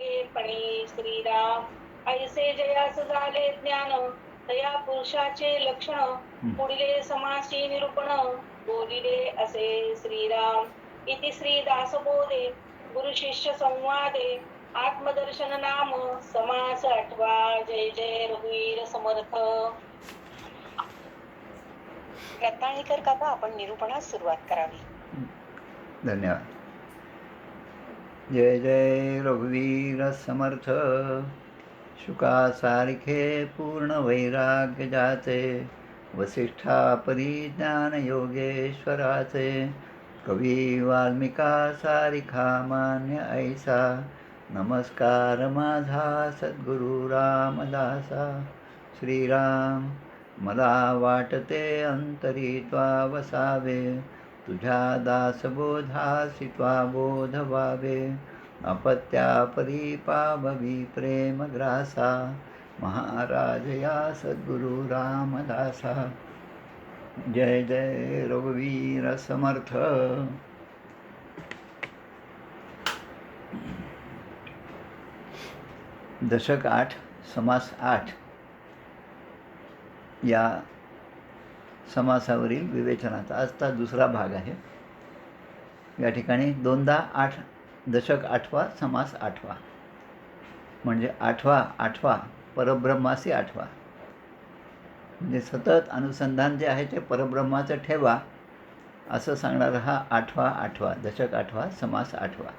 पणी श्रीराम ऐसे जयास झाले ज्ञान तया पुरुषाचे लक्षण पुढिले समासी निरूपण बोलिले असे श्रीराम इति श्री दासबोधे गुरु शिष्य संवादे आत्मदर्शन नाम समास आठवा. जय जय रघुवीर समर्थ. रत्नाळीकर काका, आपण निरूपणास सुरुवात करावी. धन्यवाद. जय जय रघुवीर समर्थ. शुकासारिखे पूर्ण वैराग्य जाचे, वसिष्ठा परिज्ञान योगेश्वराचे. कवी वाल्मिका सारिखा मान्य ऐसा, नमस्कार माझा सद्गुरु रामदासा. श्रीराम मला वाटते अंतरी त्वा वसावे, तुझ्या दासबोधासी त्वा बोध व्हावे. अपत्या परिपाभवी प्रेम ग्रासा, महाराज या सद्गुरु रामदासा. जय जय रघुवीर समर्थ. दशक 8 समास 8 या समासावरील विवेचनाचा आजचा दुसरा भाग आहे. या ठिकाणी दोनदा 8 दशक 8वा समास 8वा म्हणजे 8वा परब्रह्मासी 8वा. म्हणजे सतत अनुसंधान जे आहे ते परब्रह्माचं ठेवा असं सांगणारा हा 8वा दशक 8वा समास 8वा.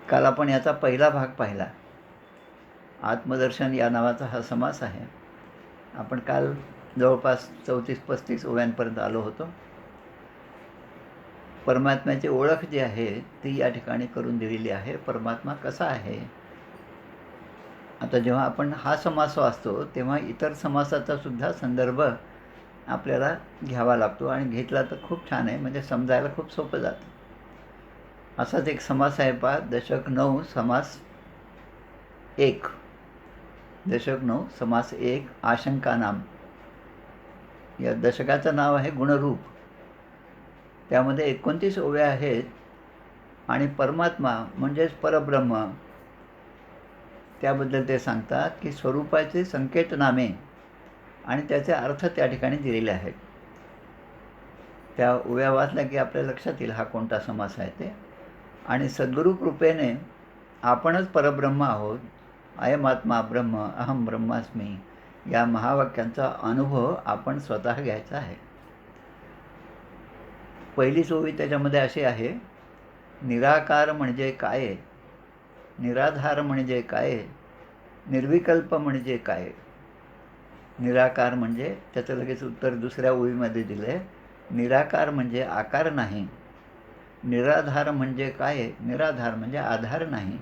काल आपण याचा पहिला भाग पाहिला. आत्मदर्शन या नावाचा हा समास आहे. आपण काल जवळपास 34-35 ओव्यांपर्यंत आलो होतो. परमात्म्याची ओळख जी आहे ती या ठिकाणी करून दिलेली आहे. परमात्मा कसा आहे. आता जेव्हा आपण हा समास वाचतो तेव्हा इतर समासाचा सुद्धा संदर्भ आपल्याला घ्यावा लागतो आणि घेतला तर खूप छान आहे, म्हणजे समजायला खूप सोपं जातं. असाच एक समास आहे पहा, दशक 9 समास 1. दशक 9 समास 1 आशंका नाम. या दशकाचं नाव आहे गुणरूप. त्यामध्ये 29 ओव्या आहेत आणि परमात्मा म्हणजेच परब्रह्म त्याबद्दल ते सांगतात की स्वरूपाचे संकेतनामे आणि त्याचे अर्थ त्या ठिकाणी दिलेले आहेत. त्या ओव्या वाचल्या की आपल्या लक्षात येईल हा कोणता समास आहे ते. आणि सद्गुरु कृपेने आपणच परब्रह्म आहोत, अयमात्मा ब्रह्म अहम ब्रह्मास्मी या महावाक्यांचा अनुभव आपण स्वतः घ्यायचा आहे. पहिलीच ओवी त्याच्यामध्ये अशी आहे, निराकार म्हणजे काय, निराधार म्हणजे काय, निर्विकल्प म्हणजे काय. निराकार म्हणजे त्याचं लगेच उत्तर दुसऱ्या ओवीमध्ये दिले. निराकार म्हणजे आकार नाही. निराधार म्हणजे काय, निराधार म्हणजे आधार नाही.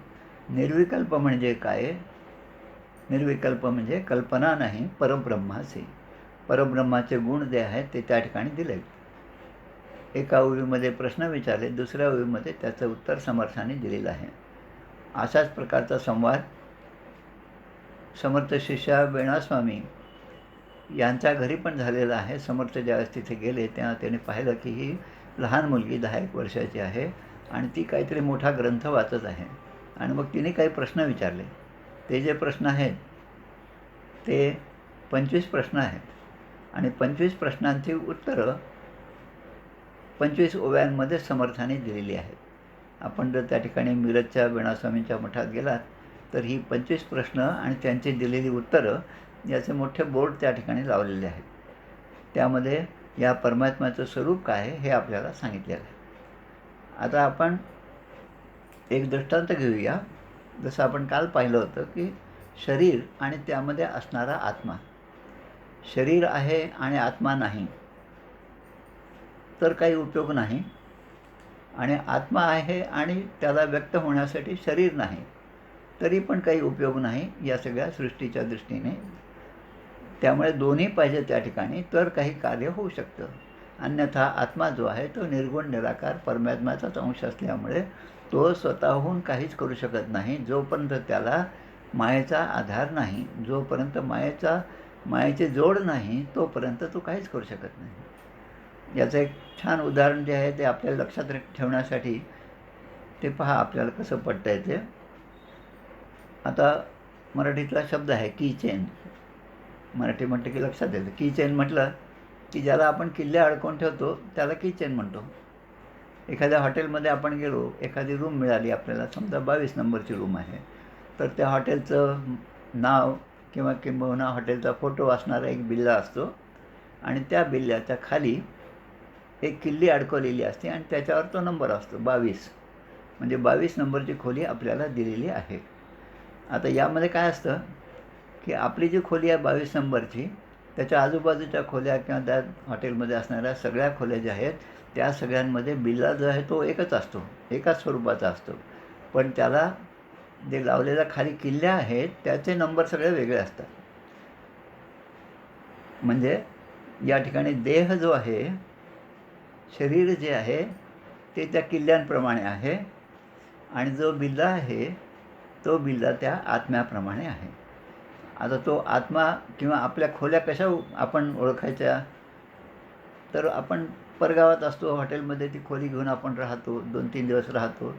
निर्विकल्प म्हणजे काय, निर्विकल्प म्हणजे कल्पना नाही परब्रह्माचे. परब्रह्माचे गुण जे आहेत ते त्या ठिकाणी दिले. एका ओवीमध्ये प्रश्न विचारले, दुसऱ्या ओवीमध्ये त्याचं उत्तर समर्थाने दिलेलं आहे. अशाच प्रकारचा संवाद समर्थ शिष्या वेणास्वामी यांच्या घरी पण झालेला आहे. समर्थ ज्यावेळेस तिथे गेले तेव्हा त्याने पाहिलं की ही लहान मुलगी 10-1 वर्षाची आहे आणि ती काहीतरी मोठा ग्रंथ वाचत आहे. आणि मग तिने काही प्रश्न विचारले. ते जे प्रश्न आहेत ते 25 प्रश्न आहेत आणि 25 प्रश्नांची उत्तरं 25 ओव्यांमध्ये समर्थाने दिलेली आहेत. आपण जर त्या ठिकाणी मिरजच्या वेणास्वामींच्या मठात गेलात तर ही 25 प्रश्न आणि त्यांची दिलेली उत्तरं याचे मोठे बोर्ड त्या ठिकाणी लावलेले आहेत. त्यामध्ये या परमात्म्याचं स्वरूप काय आहे हे आपल्याला सांगितलेलं आहे. आता आपण एक दृष्टांत घेऊया. जसं आपण काल पाहिलं होतं की शरीर आणि त्यामध्ये असणारा आत्मा. शरीर आहे आणि आत्मा नाही तर काही उपयोग नाही, आणि आत्मा आहे आणि त्याला व्यक्त होण्यासाठी शरीर नाही तरी पण काही उपयोग नाही या सगळ्या सृष्टीच्या दृष्टीने. त्यामुळे दोन्ही पाहिजे त्या ठिकाणी तर काही कार्य होऊ शकतं. अन्यथा आत्मा जो आहे तो निर्गुण निराकार परमात्म्याचाच अंश असल्यामुळे तो स्वतःहून काहीच करू शकत नाही. जोपर्यंत त्याला मायेचा आधार नाही, जोपर्यंत मायेची जोड नाही तोपर्यंत तो काहीच करू शकत नाही. याचं एक छान उदाहरण जे आहे ते आपल्याला लक्षात ठेवण्यासाठी ते पहा आपल्याला कसं पटतं आहे ते. आता मराठीतला शब्द आहे की चेन. मराठी म्हटलं की लक्षात येतं. की चेन म्हटलं की ज्याला आपण किल्ले अडकवून ठेवतो त्याला की चेन म्हणतो. एखाद्या हॉटेलमध्ये आपण गेलो, एखादी रूम मिळाली आपल्याला, समजा 22 नंबरची रूम आहे, तर त्या हॉटेलचं नाव किंवा किंबहुना हॉटेलचा फोटो असणारा एक बिल्ला असतो आणि त्या बिल्ल्याच्या खाली एक किल्ली अडकवलेली असते आणि त्याच्यावर तो नंबर असतो 22. म्हणजे 22 नंबरची खोली आपल्याला दिलेली आहे. आता यामध्ये काय असतं की आपली जी खोली आहे 22 नंबरची, त्याच्या आजूबाजूच्या खोल्या किंवा त्या हॉटेलमध्ये असणाऱ्या सगळ्या खोल्या ज्या आहेत त्या सगळ्यांमध्ये बिल्ला जो आहे तो एकच असतो, एकाच स्वरूपाचा असतो. पण त्याला जे लावलेल्या खाली किल्ल्या आहेत त्याचे नंबर सगळे वेगळे असतात. म्हणजे या ठिकाणी देह जो आहे, शरीर जे आहे ते त्या किल्ल्यांप्रमाणे आहे आणि जो बिल्ला आहे तो बिल्ला त्या आत्म्याप्रमाणे आहे. आता तो आत्मा किंवा आपल्या खोल्या कशा आपण ओळखायच्या, तर आपण परगावात असतो, हॉटेलमध्ये ती खोली घेऊन आपण राहतो, 2-3 दिवस राहतो.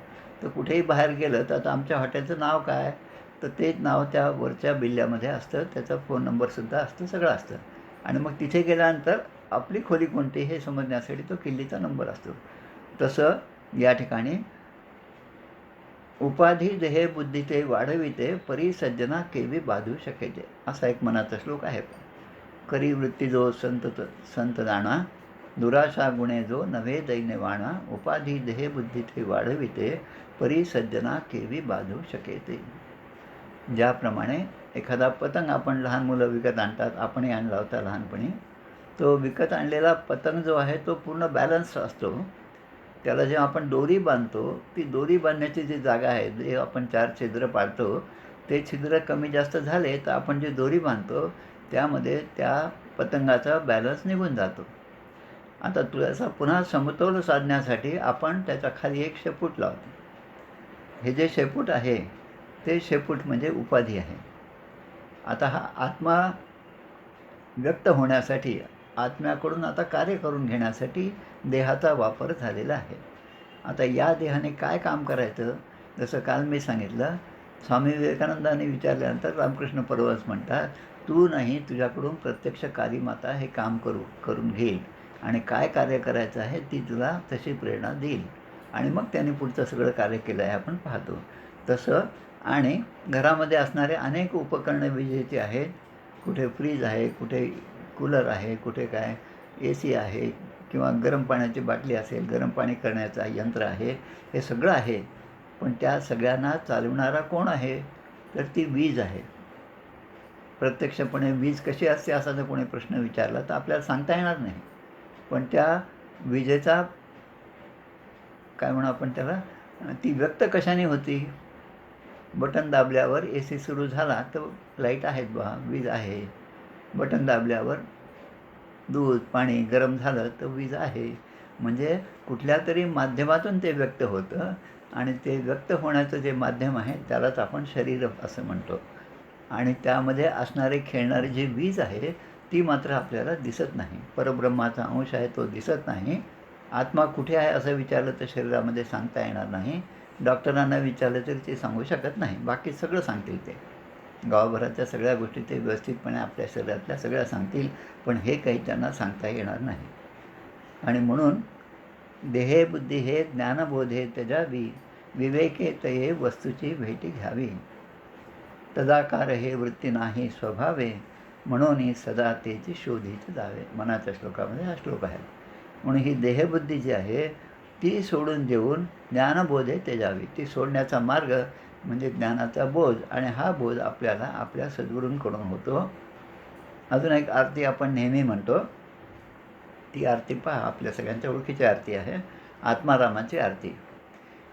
तर कुठेही बाहेर गेलं तर आता आमच्या हॉटेलचं नाव काय, तर तेच नाव त्या वरच्या बिल्ल्यामध्ये असतं, त्याचा फोन नंबरसुद्धा असतो, सगळं असतं. आणि मग तिथे गेल्यानंतर आपली खोली कोणती हे समजण्यासाठी तो किल्लीचा नंबर असतो. तसं या ठिकाणी उपाधी देहे बुद्धी ते वाढविते, परी सज्जना केवी बाधू शकेते, असा एक मनाचा श्लोक आहे. करी वृत्ती जो संत जाणा, दुराशा गुणे जो नव्हे दैन्यवाणा, उपाधी देहे बुद्धी ते वाढविते, परी सज्जना केवी बाधू शकेते. ज्याप्रमाणे एखादा पतंग आपण लहान मुलं विकत आणतात, आपणही आणला होता लहानपणी, तो विकत आणलेला पतंग जो आहे तो पूर्ण बॅलन्स असतो. त्याला जेव्हा आपण दोरी बांधतो, ती दोरी बांधण्याची जी जागा आहे, जे आपण 4 छिद्र पाडतो, ते छिद्र कमी जास्त झाले तर आपण जी दोरी बांधतो त्यामध्ये त्या पतंगाचा बॅलन्स निघून जातो. आता त्याचा पुन्हा समतोल साधण्यासाठी आपण त्याच्या खाली एक शेपूट लावतो. हे जे शेपूट आहे ते शेपूट म्हणजे उपाधी आहे. आता हा आत्मा व्यक्त होण्यासाठी, आत्म्याकडून आता कार्य करून घेण्यासाठी देहाचा वापर झालेला आहे. आता या देहाने काय काम करायचं, जसं काल मी सांगितलं, स्वामी विवेकानंदांनी विचारल्यानंतर रामकृष्ण परमहंस म्हणतात, तू नाही, तुझ्याकडून प्रत्यक्ष कालीमाता हे काम करून घेईल आणि काय कार्य करायचं आहे ती तुला तशी प्रेरणा देईल आणि मग त्याने पुढचं सगळं कार्य केलं आहे आपण पाहतो. तसं आणि घरामध्ये असणारे अनेक उपकरणं विजेची आहेत, कुठे फ्रीज आहे, कुठे कूलर आहे, कुठे काय AC आहे किंवा गरम पाण्याची बाटली असेल, गरम पाणी करण्याचं यंत्र आहे, हे सगळं आहे. पण त्या सगळ्यांना चालवणारा कोण आहे, तर ती वीज आहे. प्रत्यक्षपणे वीज कशी असते असा जर कोणी प्रश्न विचारला तर आपल्याला सांगता येणार नाही. पण त्या विजेचा काय म्हणू आपण त्याला, ती व्यक्त कशाने होती, बटन दाबल्यावर AC सुरू झाला तर लाईट आहेत बा, वीज आहे. बटन दाबल्यावर दूध पाणी गरम झालं तर वीज आहे. म्हणजे कुठल्या तरी माध्यमातून ते व्यक्त होतं आणि ते व्यक्त होण्याचं जे माध्यम आहे त्यालाच आपण शरीर असं म्हणतो. आणि त्यामध्ये असणारी खेळणारी जी वीज आहे ती मात्र आपल्याला दिसत नाही. परब्रह्माचा अंश आहे तो दिसत नाही. आत्मा कुठे आहे असं विचारलं तर शरीरामध्ये सांगता येणार नाही. डॉक्टरांना विचारलं तरी ते सांगू शकत नाही. बाकी सगळं सांगतील ते. गावाभरातल्या सगळ्या गोष्टी ते व्यवस्थितपणे आपल्या शरीरातल्या सगळ्या सांगतील, पण हे काही त्यांना सांगता येणार नाही. आणि म्हणून देहे बुद्धी हे ज्ञानबोधे त्यजावी, विवेके तये वस्तूची भेटी घ्यावी. तदाकार हे वृत्ती नाही स्वभावे, म्हणून सदा तेची शोधीत जावे. मनाच्या श्लोकामध्ये हा श्लोक आहे. म्हणून ही देहबुद्धी जी आहे ती सोडून देऊन ज्ञानबोधे त्यजावी. ती सोडण्याचा मार्ग म्हणजे ज्ञानाचा बोध, आणि हा बोध आपल्याला आपल्या सद्गुरूंकडून होतो. अजून एक आरती आपण नेहमी म्हणतो, ती आरती पहा, आपल्या सगळ्यांच्या ओळखीची आरती आहे, आत्मारामाची आरती.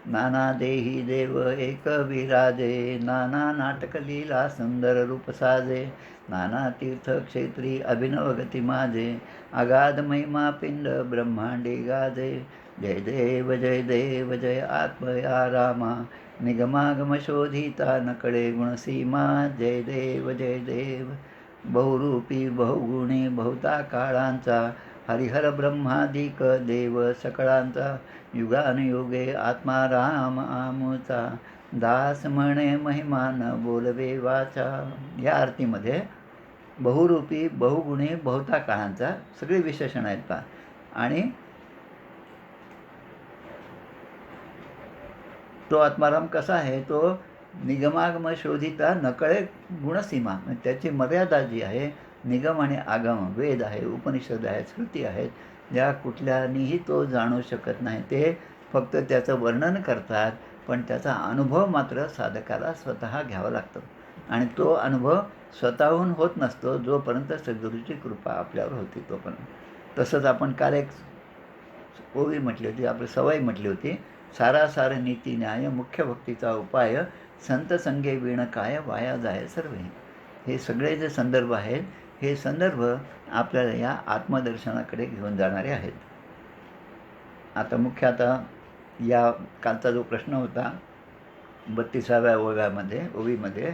नाना देही देव एक विराजे, नाना नाटक लीला सुंदर रूप साजे, नाना तीर्थ क्षेत्री अभिनव गती माझे, अगाध महिमा पिंड ब्रह्मांडी गाजे. जय देव जय आत्मया रामा, निगमागम शोधिता नकडे गुणसीमा. जय देव बहुरूपी बहुगुणी बहुता काळांचा, हरिहर ब्रह्मादिक देव सकळांचा, युगानुयुगे आत्मा राम आमुचा. दास म्हणे महिमा न बोलवे वाचा. या आरतीमध्ये बहुरूपी, बहुगुणी, बहुता काळांचा सगळे विशेषण आहेत पहा. आणि तो आत्माराम कसा आहे, तो निगमागम शोधिता नकळे गुणसीमा. त्याची मर्यादा जी आहे, निगम आणि आगम, वेद आहे, उपनिषद आहेत, श्रुती आहेत, ज्या कुठल्यानीही तो जाणू शकत नाही. ते फक्त त्याचं वर्णन करतात, पण त्याचा अनुभव मात्र साधकाला स्वतः घ्यावा लागतो. आणि तो अनुभव स्वतःहून होत नसतो जोपर्यंत सद्गुरूची कृपा आपल्यावर होती तोपर्यंत. तसंच आपण काल एक ओवी म्हटली होती, आपली सवय म्हटली होती, सारासार नीती न्याय मुख्य भक्तीचा उपाय, संत संगे विण काय वाया जाय सर्व. हे सगळे जे संदर्भ आहेत, हे संदर्भ आपल्याला या आत्मदर्शनाकडे घेऊन जाणारे आहेत. आता या कालचा जो प्रश्न होता 32व्या ओवीमध्ये,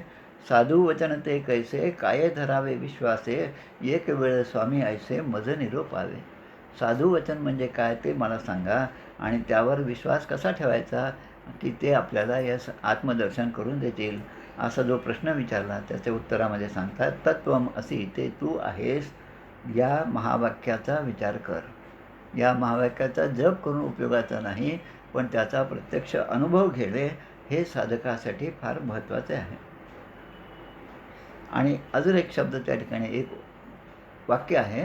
साधू वचन ते कैसे काय धरावे विश्वासे, एक वेळ स्वामी ऐसे मज निरोप आवे. साधू वचन म्हणजे काय ते मला सांगा, आणि त्यावर विश्वास कसा ठेवायचा की ते आपल्याला या आत्मदर्शन करून देतील, असा जो प्रश्न विचारला त्याच्या उत्तरामध्ये सांगतात, तत्वम असी, ते तू आहेस, या महावाक्याचा विचार कर. या महावाक्याचा जप करून उपयोगाचा नाही, पण त्याचा प्रत्यक्ष अनुभव घेणे हे साधकासाठी फार महत्त्वाचे आहे. आणि अजून एक शब्द त्या ठिकाणी, एक वाक्य आहे,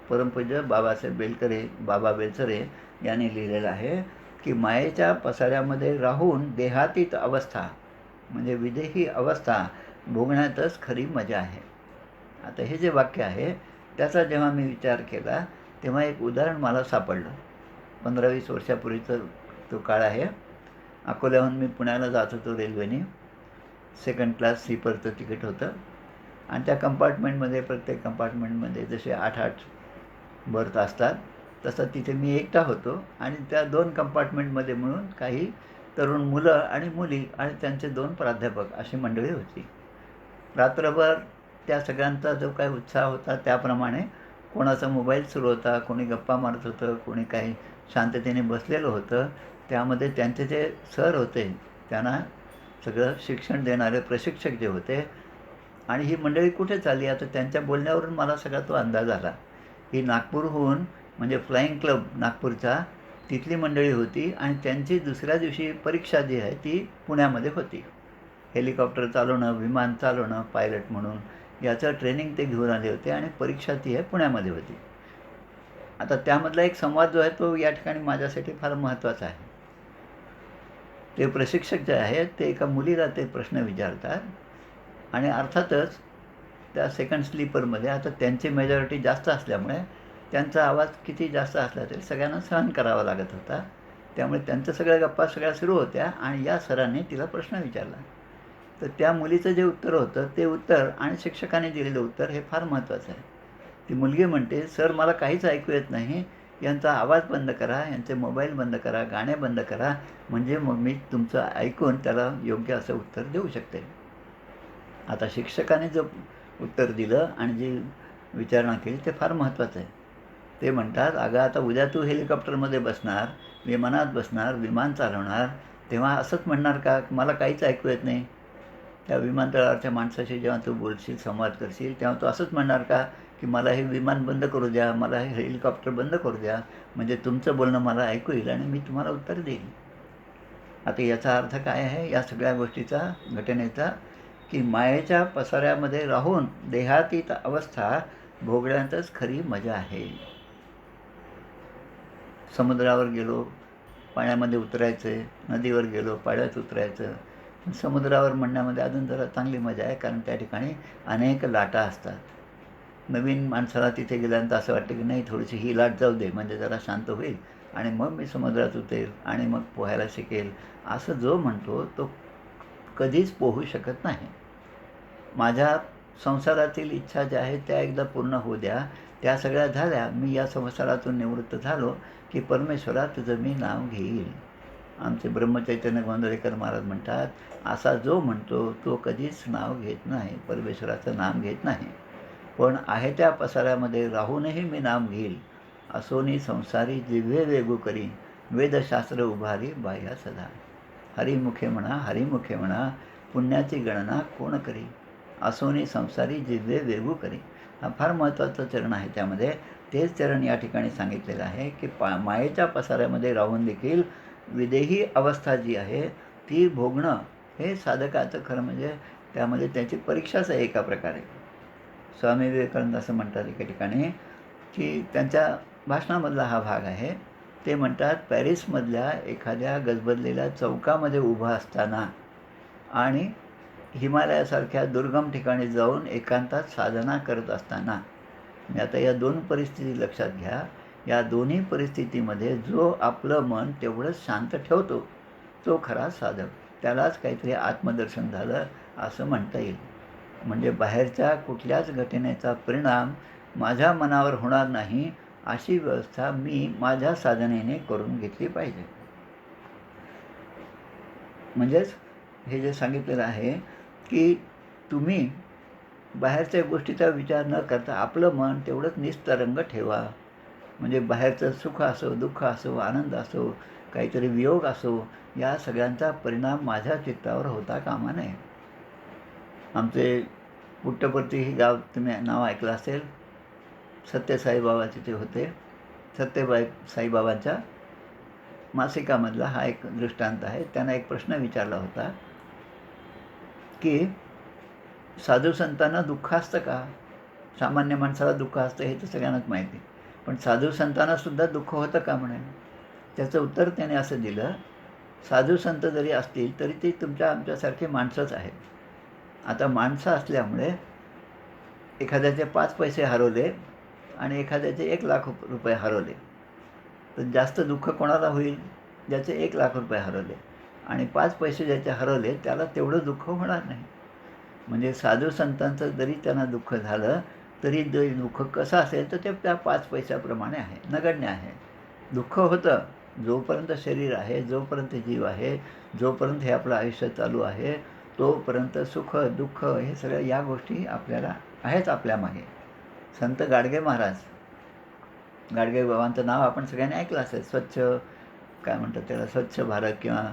परमपूज्य बाबा बेलसरे यांनी लिहिलेलं आहे की मायेच्या पसाऱ्यामध्ये राहून देहातीत अवस्था म्हणजे विदेही अवस्था भोगण्यातच खरी मजा आहे. आता हे जे वाक्य आहे त्याचा जेव्हा मी विचार केला तेव्हा एक उदाहरण मला सापडलं. 15-20 वर्षापूर्वीचं तो काळ आहे. अकोल्याहून मी पुण्याला जात होतो रेल्वेने. सेकंड क्लास स्लीपरचं तिकीट होतं, आणि त्या कंपार्टमेंटमध्ये, प्रत्येक कंपार्टमेंटमध्ये जसे 8-8 बर्थ असतात, तसं तिथे मी एकटा होतो. आणि त्या 2 कंपार्टमेंटमध्ये मिळून काही तरुण मुलं आणि मुली आणि त्यांचे 2 प्राध्यापक अशी मंडळी होती. रात्रभर त्या सगळ्यांचा जो काही उत्साह होता त्याप्रमाणे कोणाचा मोबाईल सुरू होता, कोणी गप्पा मारत होतं, कोणी काही शांततेने बसलेलं होतं. त्यामध्ये त्यांचे जे सर होते, त्यांना सगळं शिक्षण देणारे प्रशिक्षक जे होते, आणि ही मंडळी कुठे चालली, आता त्यांच्या बोलण्यावरून मला सगळा तो अंदाज आला. ही नागपूरहून, म्हणजे फ्लाईंग क्लब नागपूरचा, तिथली मंडळी होती, आणि त्यांची दुसऱ्या दिवशी परीक्षा जी आहे ती पुण्यामध्ये होती. हेलिकॉप्टर चालवणं, विमान चालवणं, पायलट म्हणून याचं ट्रेनिंग ते घेऊन आले होते, आणि परीक्षा ती आहे पुण्यामध्ये होती. आता त्यामधला एक संवाद जो आहे तो या ठिकाणी माझ्यासाठी फार महत्त्वाचा आहे. ते प्रशिक्षक जे आहेत ते एका मुलीला ते प्रश्न विचारतात, आणि अर्थातच त्या सेकंड स्लीपरमध्ये आता त्यांची मेजॉरिटी जास्त असल्यामुळे त्यांचा आवाज किती जास्त असला तरी सगळ्यांना सहन करावा लागत होता. त्यामुळे त्यांचं सगळ्या गप्पा सगळ्या सुरू होत्या, आणि या सरांनी तिला प्रश्न विचारला. तर त्या मुलीचं जे उत्तर होतं ते उत्तर आणि शिक्षकाने दिलेलं उत्तर हे फार महत्त्वाचं आहे. ती मुलगी म्हणते, सर मला काहीच ऐकू येत नाही, यांचा आवाज बंद करा, यांचे मोबाईल बंद करा, गाणे बंद करा, म्हणजे मग मी तुमचं ऐकून त्याला योग्य असं उत्तर देऊ शकते. आता शिक्षकाने जो उत्तर दिलं आणि जी विचारणा केली ते फार महत्त्वाचं आहे. ते म्हणतात, अगं आता उद्या तू हेलिकॉप्टरमध्ये बसणार, विमानात बसणार, विमान चालवणार, तेव्हा असंच म्हणणार का मला काहीच ऐकू येत नाही? त्या विमानतळावरच्या माणसाशी जेव्हा तू बोलशील, संवाद करशील, तेव्हा तू असंच म्हणणार का की मला हे विमान बंद करू द्या, मला हे हेलिकॉप्टर बंद करू द्या, म्हणजे तुमचं बोलणं मला ऐकू येईल आणि मी तुम्हाला उत्तर देईन. आता याचा अर्थ काय आहे या सगळ्या गोष्टीचा, घटनेचा, की मायेच्या पसाऱ्यामध्ये राहून देहातीत अवस्था भोगण्यातच खरी मजा आहे. समुद्रावर गेलो, पाण्यामध्ये उतरायचं, नदीवर गेलो, पाण्यात उतरायचं. समुद्रावर म्हणण्यामध्ये अजून जरा चांगली मजा आहे, कारण त्या ठिकाणी अनेक लाटा असतात. नवीन माणसाला तिथे गेल्यानंतर असं वाटतं की नाही, थोडीशी ही लाट जाऊ दे, म्हणजे जरा शांत होईल, आणि मग मी समुद्रात उतरेल आणि मग पोहायला शिकेल, असं जो म्हणतो तो कधीच पोहू शकत नाही. माझ्या संसारातील इच्छा ज्या आहेत त्या एकदा पूर्ण होऊ द्या. त्या सगळ्या झाल्या, मी या संसारातून निवृत्त झालो की परमेश्वरा तुझं मी नाव घेईल. आमचे ब्रह्मचैतन्य गोंधळेकर महाराज म्हणतात, असा जो म्हणतो तो कधीच नाव घेत नाही, परमेश्वराचं नाम घेत नाही. पण आहे त्या पसाऱ्यामध्ये राहूनही मी नाम घेईल, असोनी संसारी जिव्हे वेगू करी, वेदशास्त्र उभारी बाह्या सदा. हरिमुखे म्हणा हरिमुखे म्हणा, पुण्याची गणना कोण करी, असोनी संसारी जिवे वेगू करी. हा फार महत्त्वाचा चरण आहे. त्यामध्ये तेच चरण या ठिकाणी सांगितलेलं आहे की मायेच्या पसाऱ्यामध्ये राहून देखील विदेही अवस्था जी आहे ती भोगणं हे साधकाचं खरं म्हणजे त्यामध्ये त्याची परीक्षाच आहे एका प्रकारे. स्वामी विवेकानंद असं म्हणतात एका ठिकाणी की त्यांच्या भाषणामधला हा भाग आहे. ते म्हणतात, पॅरिसमधल्या एखाद्या गजबजलेल्या चौकामध्ये उभा असताना आणि हिमालयासारख्या दुर्गम ठिकाणी जाऊन एकांतात साधना करत असताना, आता या दोन परिस्थिती लक्षात घ्या. या दोन्ही परिस्थितीमध्ये जो आपलं मन तेवढंच शांत ठेवतो तो खरा साधक. त्यालाच काहीतरी आत्मदर्शन झालं असं म्हणता येईल. म्हणजे बाहेरच्या कुठल्याच घटनेचा परिणाम माझ्या मनावर होणार नाही अशी व्यवस्था मी माझ्या साधनेने करून घेतली पाहिजे. म्हणजेच हे जे सांगितलेलं आहे की तुम्ही बाहेरच्या गोष्टीचा विचार न करता आपलं मन तेवढंच निस्तरंग ठेवा. म्हणजे बाहेरचं सुख असो, दुःख असो, आनंद असो, काहीतरी वियोग असो, या सगळ्यांचा परिणाम माझ्या चित्तावर होता कामा नये. आमचे पुट्टपर्ती हे गाव तुम्ही नाव ऐकलं असेल. सत्यसाईबाबा तिथे होते. सत्यबाई साईबाबांच्या मासिकामधला हा एक दृष्टांत आहे. त्यांना एक प्रश्न विचारला होता की साधू संतांना दुःख असतं का? सामान्य माणसाला दुःख असतं हे तर सगळ्यांनाच माहिती, पण साधू संतांनासुद्धा दुःख होतं का म्हणे. त्याचं उत्तर त्याने असं दिलं, साधू संत जरी असतील तरी ते तुमच्या आमच्यासारखे माणसंच आहेत. आता माणसं असल्यामुळे एखाद्याचे 5 पैसे हरवले आणि एखाद्याचे 1,00,000 रुपये हरवले तर जास्त दुःख कोणाला होईल? ज्याचे 1,00,000 रुपये हरवले. आणि 5 पैसे ज्याचे हरवले त्याला तेवढं दुःख होणार नाही. म्हणजे साधू संतांचं जरी त्यांना दुःख झालं तरी ते दुःख कसं असेल तर ते त्या 5 पैशाप्रमाणे आहे, नगण्य आहे. दुःख होतं जोपर्यंत शरीर आहे, जोपर्यंत जीव आहे, जोपर्यंत हे आपलं आयुष्य चालू आहे तोपर्यंत सुख दुःख हे सगळ्या या गोष्टी आपल्याला आहेच आपल्या मागे. संत गाडगे महाराज, गाडगे बाबांचं नाव आपण सगळ्यांनी ऐकलं असेल. स्वच्छ काय म्हणतात त्याला, स्वच्छ भारत किंवा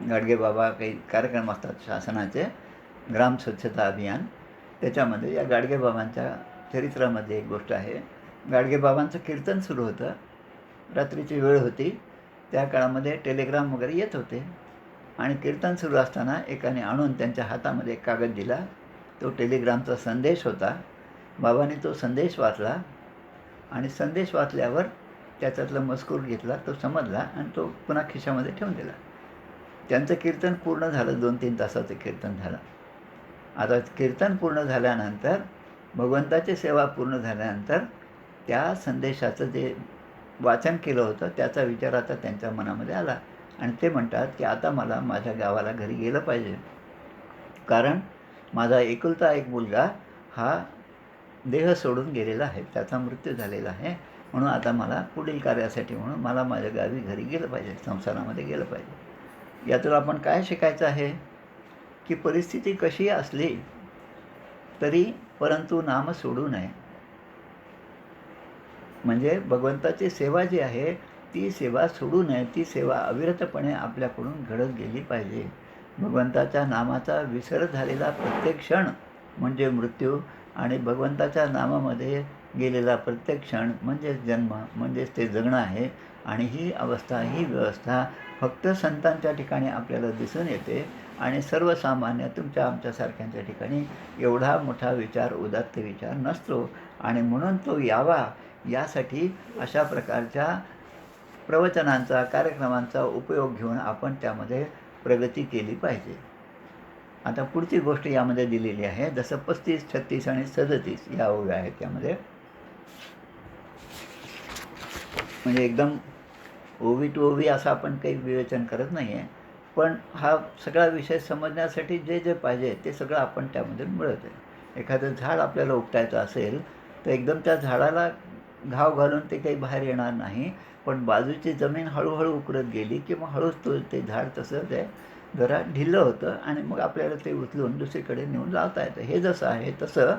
गाडगे बाबा काही कार्यक्रम असतात शासनाचे, ग्राम स्वच्छता अभियान. त्याच्यामध्ये या गाडगे बाबांच्या चरित्रामध्ये एक गोष्ट आहे. गाडगे बाबांचं कीर्तन सुरू होतं, रात्रीची वेळ होती. त्या काळामध्ये टेलिग्राम वगैरे येत होते आणि कीर्तन सुरू असताना एकाने आणून त्यांच्या हातामध्ये एक कागद दिला. तो टेलिग्रामचा संदेश होता. बाबांनी तो संदेश वाचला आणि संदेश वाचल्यावर त्याच्यातला मजकूर घेतला, तो समजला आणि तो पुन्हा खिशामध्ये ठेवून दिला. त्यांचं कीर्तन पूर्ण झालं. 2-3 तासाचं कीर्तन झालं. आता कीर्तन पूर्ण झाल्यानंतर, भगवंताची सेवा पूर्ण झाल्यानंतर त्या संदेशाचं जे वाचन केलं होतं त्याचा विचार आता त्यांच्या मनामध्ये आला आणि ते म्हणतात की आता मला माझ्या गावाला घरी गेलं पाहिजे, कारण माझा एकुलता एक मुलगा हा देह सोडून गेलेला आहे, त्याचा मृत्यू झालेला आहे. म्हणून आता मला पुढील कार्यासाठी म्हणून मला माझ्या गावी घरी गेलं पाहिजे, संसारामध्ये गेलं पाहिजे. यातून आपण काय शिकायचं आहे की परिस्थिती कशी असली तरी परंतु नाम सोडू नये. म्हणजे भगवंताची सेवा जी आहे ती सेवा सोडू नये. ती सेवा अविरतपणे आपल्याकडून घडत गेली पाहिजे. भगवंताच्या नामाचा विसर झालेला प्रत्येक क्षण म्हणजे मृत्यू आणि भगवंताच्या नामामध्ये गेलेला प्रत्येक क्षण म्हणजेच जन्म, म्हणजेच ते जगणं आहे. आणि ही अवस्था, ही व्यवस्था फक्त संतांच्या ठिकाणी आपल्याला दिसून येते आणि सर्वसामान्य तुमच्या आमच्यासारख्यांच्या ठिकाणी एवढा मोठा विचार, उदात्त विचार नसतो. आणि म्हणून तो यावा यासाठी अशा प्रकारच्या प्रवचनांचा, कार्यक्रमांचा उपयोग घेऊन आपण त्यामध्ये प्रगती केली पाहिजे. आता पुढची गोष्ट यामध्ये दिलेली आहे. जसं 35, 36 आणि 37 या ओव्या आहेत त्यामध्ये. म्हणजे एकदम ओवी टू ओवी असं आपण काही विवेचन करत नाही आहे, पण हा सगळा विषय समजण्यासाठी जे जे पाहिजे ते सगळं आपण त्यामध्ये मिळत आहे. एखादं झाड आपल्याला उपटायचं असेल तर एकदम त्या झाडाला घाव घालून ते काही बाहेर येणार नाही, पण बाजूची जमीन हळूहळू उकरत गेली की मग हळूच ते झाड तसं ते जरा ढिल्लं होतं आणि मग आपल्याला ते उचलून दुसरीकडे नेऊन लावता येतं. हे जसं आहे तसं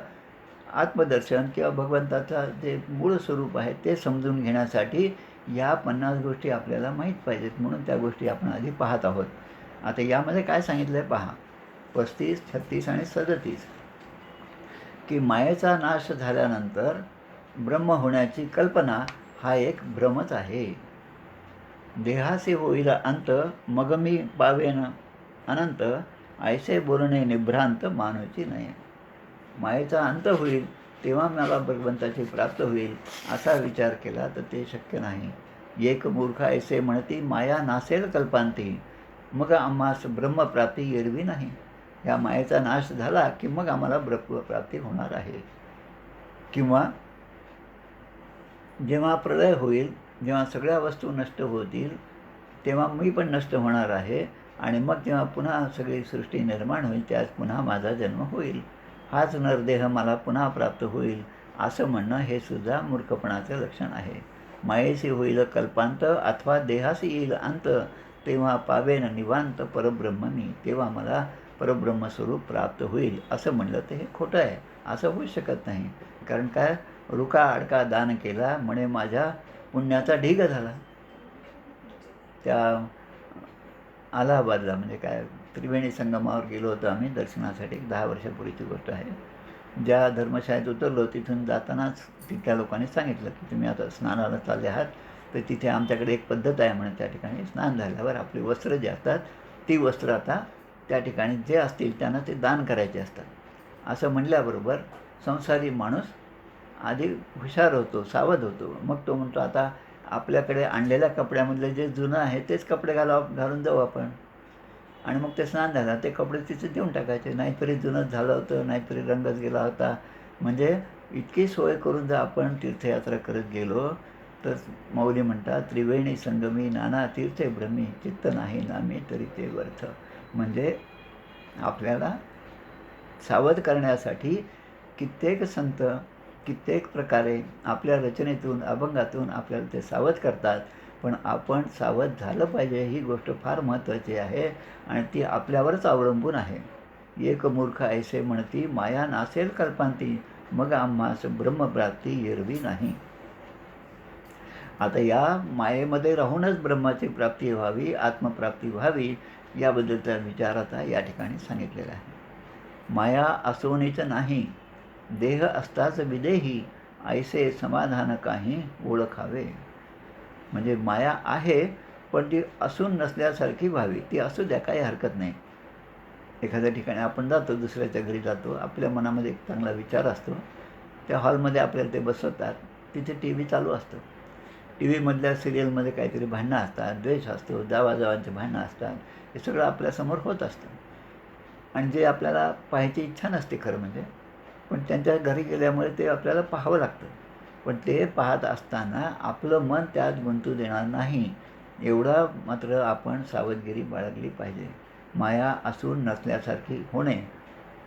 आत्मदर्शन किंवा भगवंताचं जे मूळ स्वरूप आहे ते समजून घेण्यासाठी या 50 गोष्टी आपल्याला माहीत पाहिजेत, म्हणून त्या गोष्टी आपण आधी पाहत आहोत. आता यामध्ये काय सांगितलं आहे पहा, 35, 36 आणि 37 की मायेचा नाश झाल्यानंतर ब्रह्म होण्याची कल्पना हा एक भ्रमच आहे. देहासी होईल अंत, मग मी पावेन अनंत, ऐसे बोलणे निभ्रांत मानूची नये. मायेचा अंत होईल तेव्हा मला भगवंताची प्राप्त होईल असा विचार केला तर ते शक्य नाही. एक मूर्ख ऐसे म्हणती, माया नासेल कल्पांती, मग आम्हास ब्रह्मप्राप्ती एरवी नाही. ह्या मायेचा नाश झाला की मग आम्हाला ब्रह्मप्राप्ती होणार आहे. किंवा जेव्हा प्रलय होईल, जेव्हा सगळ्या वस्तू नष्ट होतील, तेव्हा मी पण नष्ट होणार आहे आणि मग जेव्हा पुन्हा सगळी सृष्टी निर्माण होईल त्यात पुन्हा माझा जन्म होईल. हाच नरदेह मला पुन्हा प्राप्त होईल असं म्हणणं हे सुद्धा मूर्खपणाचं लक्षण आहे. मायेशी होईल कल्पांत अथवा देहाशी येईल अंत, तेव्हा पावेन निवांत परब्रह्मनी, तेव्हा मला परब्रह्मस्वरूप प्राप्त होईल असं म्हणलं तर हे खोटं आहे. असं होऊ शकत नाही. कारण काय, रुका अडका दान केला म्हणे माझ्या पुण्याचा ढीग झाला. त्या अलाहाबादला म्हणजे काय त्रिवेणी संगमावर गेलो होतो आम्ही दर्शनासाठी, 10 वर्षापूर्वीची गोष्ट आहे. ज्या धर्मशाळेत उतरलो तिथून जातानाच तिथल्या लोकांनी सांगितलं की तुम्ही आता स्नानाला चालले आहात तर तिथे आमच्याकडे एक पद्धत आहे म्हणे, त्या ठिकाणी स्नान झाल्यावर आपली वस्त्र जी असतात ती वस्त्र आता त्या ठिकाणी जे असतील त्यांना ते दान करायचे असतात. असं म्हणल्याबरोबर संसारी माणूस आधी हुशार होतो, सावध होतो. मग तो म्हणतो आता आपल्याकडे आणलेल्या कपड्यामधले जे जुनं आहे तेच कपडे घालून जाऊ आपण. आणि मग ते स्नान झालं ते कपडे तिथे देऊन टाकायचे. नाहीतरी जुनंच झालं होतं, नाहीतरी रंगच गेला होता. म्हणजे इतकी सोय करून जर आपण तीर्थयात्रा करत गेलो तर माऊली म्हणतात, त्रिवेणी संगमी नाना तीर्थे भ्रमी, चित्त नाही नामी तरी ते व्यर्थ. म्हणजे आपल्याला सावध करण्यासाठी कित्येक संत कित्येक प्रकारे आपल्या रचनेतून अभंगातून आपल्याला ते सावध करतात. पण आपण सावध झालं पाहिजे, ही गोष्ट फार महत्त्वाची आहे आणि ती आपल्यावरच अवलंबून आहे. एक मूर्ख ऐसे म्हणती, माया नासेल कल्पांती, मग आम्हास ब्रह्मप्राप्ती एरवी नाही. आता या मायेमध्ये राहूनच ब्रह्माची प्राप्ती व्हावी, आत्मप्राप्ती व्हावी, याबद्दलचा विचार आता या ठिकाणी सांगितलेला आहे. माया असोनीच नाही, देह असताच विदेही, ऐसे समाधान काही ओळखावे. म्हणजे माया आहे पण ती असून नसल्यासारखी व्हावी. ती असू द्या, काही हरकत नाही. एखाद्या ठिकाणी आपण जातो, दुसऱ्याच्या घरी जातो, आपल्या मनामध्ये एक चांगला विचार असतो, त्या हॉलमध्ये आपल्याला ते बसवतात, तिथे टी व्ही चालू असतं. टी व्हीमधल्या सिरियलमध्ये काहीतरी भांडणं असतात, द्वेष असतो, जावाजावांचे भांडणं असतात, हे सगळं आपल्यासमोर होत असतं. आणि जे आपल्याला पाहायची इच्छा नसते खरं म्हणजे, पण त्यांच्या घरी गेल्यामुळे ते आपल्याला पाहावं लागतं. पण ते पाहत असताना आपलं मन त्यात गुंतू देणार नाही, एवढा मात्र आपण सावधगिरी बाळगली पाहिजे. माया असून नसल्यासारखी होणे,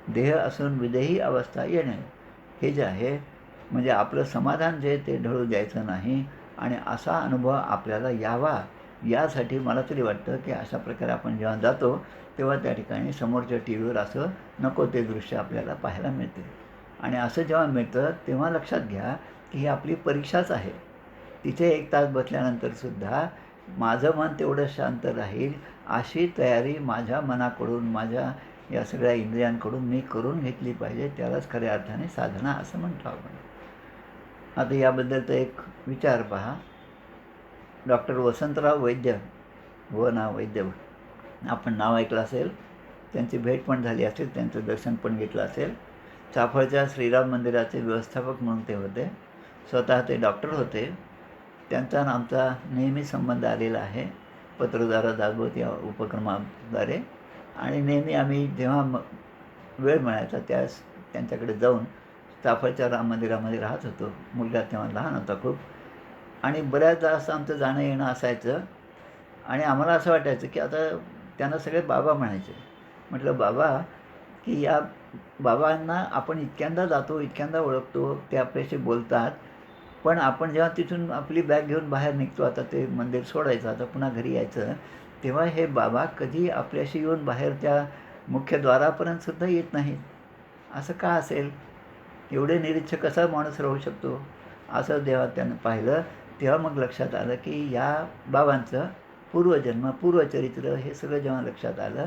देह असून विदेही अवस्था येणे, हे जे आहे म्हणजे आपलं समाधान जे ते ढळू द्यायचं नाही. आणि असा अनुभव आपल्याला यावा यासाठी मला तरी वाटतं की अशा प्रकारे आपण जेव्हा जातो तेव्हा त्या ठिकाणी समोरच्या टी व्हीवर असं नको ते दृश्य आपल्याला पाहायला मिळते. आणि असं जेव्हा मिळतं तेव्हा लक्षात घ्या की ही आपली परीक्षाच आहे. तिथे 1 तास बसल्यानंतरसुद्धा माझं मन तेवढं शांत राहील अशी तयारी माझ्या मनाकडून, माझ्या या सगळ्या इंद्रियांकडून मी करून घेतली पाहिजे. त्यालाच खऱ्या अर्थाने साधना असं म्हणतो आपण. आता याबद्दलचा एक विचार पहा. डॉक्टर वसंतराव वैद्य, वैद्य, आपण नाव ऐकलं असेल, त्यांची भेट पण झाली असेल, त्यांचं दर्शन पण घेतलं असेल. चाफळच्या श्रीराम मंदिराचे व्यवस्थापक म्हणून ते होते. स्वतः ते डॉक्टर होते. त्यांचा आणि आमचा नेहमी संबंध आलेला आहे, पत्रद्वारा दासबोध या उपक्रमाद्वारे. आणि नेहमी आम्ही जेव्हा वेळ मिळायचा त्यास त्यांच्याकडे जाऊन चाफळच्या राम मंदिरामध्ये राहत होतो. मुलगा तेव्हा लहान होता खूप. आणि बऱ्याचदा असं आमचं जाणं येणं असायचं. आणि आम्हाला असं वाटायचं की आता त्यांना सगळे बाबा म्हणायचे. म्हटलं बाबा, की या बाबांना आपण इतक्यांदा जातो, इतक्यांदा ओळखतो, ते आपल्याशी बोलतात, पण आपण जेव्हा तिथून आपली बॅग घेऊन बाहेर निघतो, आता ते मंदिर सोडायचं, आता पुन्हा घरी यायचं, तेव्हा हे बाबा कधी आपल्याशी येऊन बाहेर त्या मुख्यद्वारापर्यंतसुद्धा येत नाहीत. असं का असेल? एवढे निरीच्छ कसा माणूस राहू शकतो? असं जेव्हा त्यानं पाहिलं तेव्हा मग लक्षात आलं की या बाबांचं पूर्वजन्म पूर्वचरित्र हे सगळं जेव्हा लक्षात आलं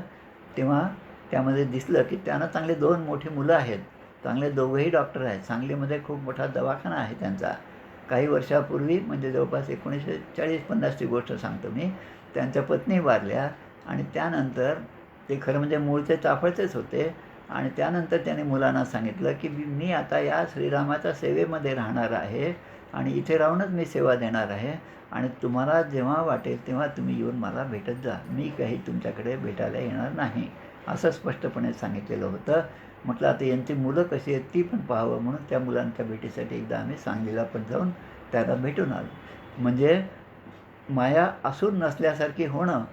तेव्हा त्यामध्ये दिसलं की त्यांना चांगले 2 मोठी मुलं आहेत. चांगले दोघंही डॉक्टर आहेत. सांगलीमध्ये खूप मोठा दवाखाना आहे त्यांचा. काही वर्षापूर्वी म्हणजे जवळपास 1940-50ची गोष्ट सांगतो मी. त्यांच्या पत्नी वारल्या आणि त्यानंतर ते खरं म्हणजे मूळचे चाफळचेच होते आणि त्यानंतर त्याने मुलांना सांगितलं की मी आता या श्रीरामाच्या सेवेमध्ये राहणार आहे आणि इथे राहूनच मी सेवा देणार आहे आणि तुम्हाला जेव्हा वाटेल तेव्हा तुम्ही येऊन मला भेटत जा. मी काही तुमच्याकडे भेटायला येणार नाही. असं स्पष्टपणे सांगितलेलं होतं. म्हटलं आता यांची मुलं कशी आहेत ती पण पाहावं म्हणून त्या मुलांच्या भेटीसाठी एकदा आम्ही सांगलीला पण जाऊन त्याला भेटून आलो. म्हणजे माया असून नसल्यासारखी होणं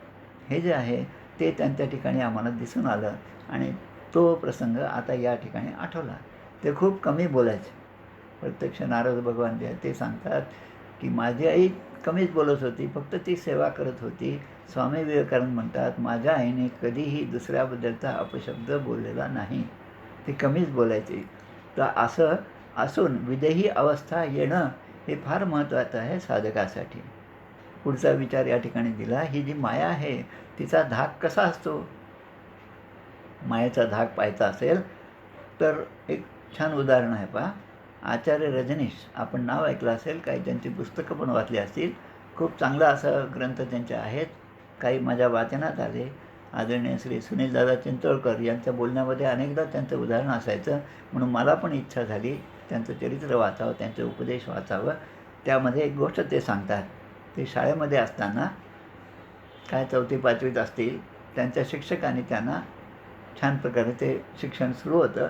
हे जे आहे ते त्यांच्या ठिकाणी आम्हाला दिसून आलं आणि तो प्रसंग आता या ठिकाणी आठवला. ते खूप कमी बोलायचे. प्रत्यक्ष नारद भगवान जे आहेत ते सांगतात की माझी आई कमीच बोलत होती, फक्त ती सेवा करत होती. स्वामी विवेकानंद म्हणतात माझ्या आईने कधीही दुसऱ्याबद्दलचा अपशब्द बोललेला नाही. ती कमीच बोलायची. तर असं असून विदेही अवस्था येणं हे फार महत्त्वाचं आहे साधकासाठी. पुढचा विचार या ठिकाणी दिला, ही जी माया आहे तिचा धाक कसा असतो? मायेचा धाक पाहायचा असेल तर एक छान उदाहरण आहे पहा. आचार्य रजनीश, आपण नाव ऐकलं असेल, काही त्यांची पुस्तकं पण वाचली असतील. खूप चांगला असा ग्रंथ त्यांचे आहेत. काही माझ्या वाचनात आले. आदरणीय श्री सुनीलदादा चिंचोळकर यांच्या बोलण्यामध्ये अनेकदा त्यांचं उदाहरण असायचं म्हणून मला पण इच्छा झाली त्यांचं चरित्र वाचावं, त्यांचे उपदेश वाचावं. त्यामध्ये एक गोष्ट ते सांगतात. ते शाळेमध्ये असताना काय 4थी-5वीत असतील, त्यांच्या शिक्षकांनी त्यांना छान प्रकारे ते शिक्षण सुरू होतं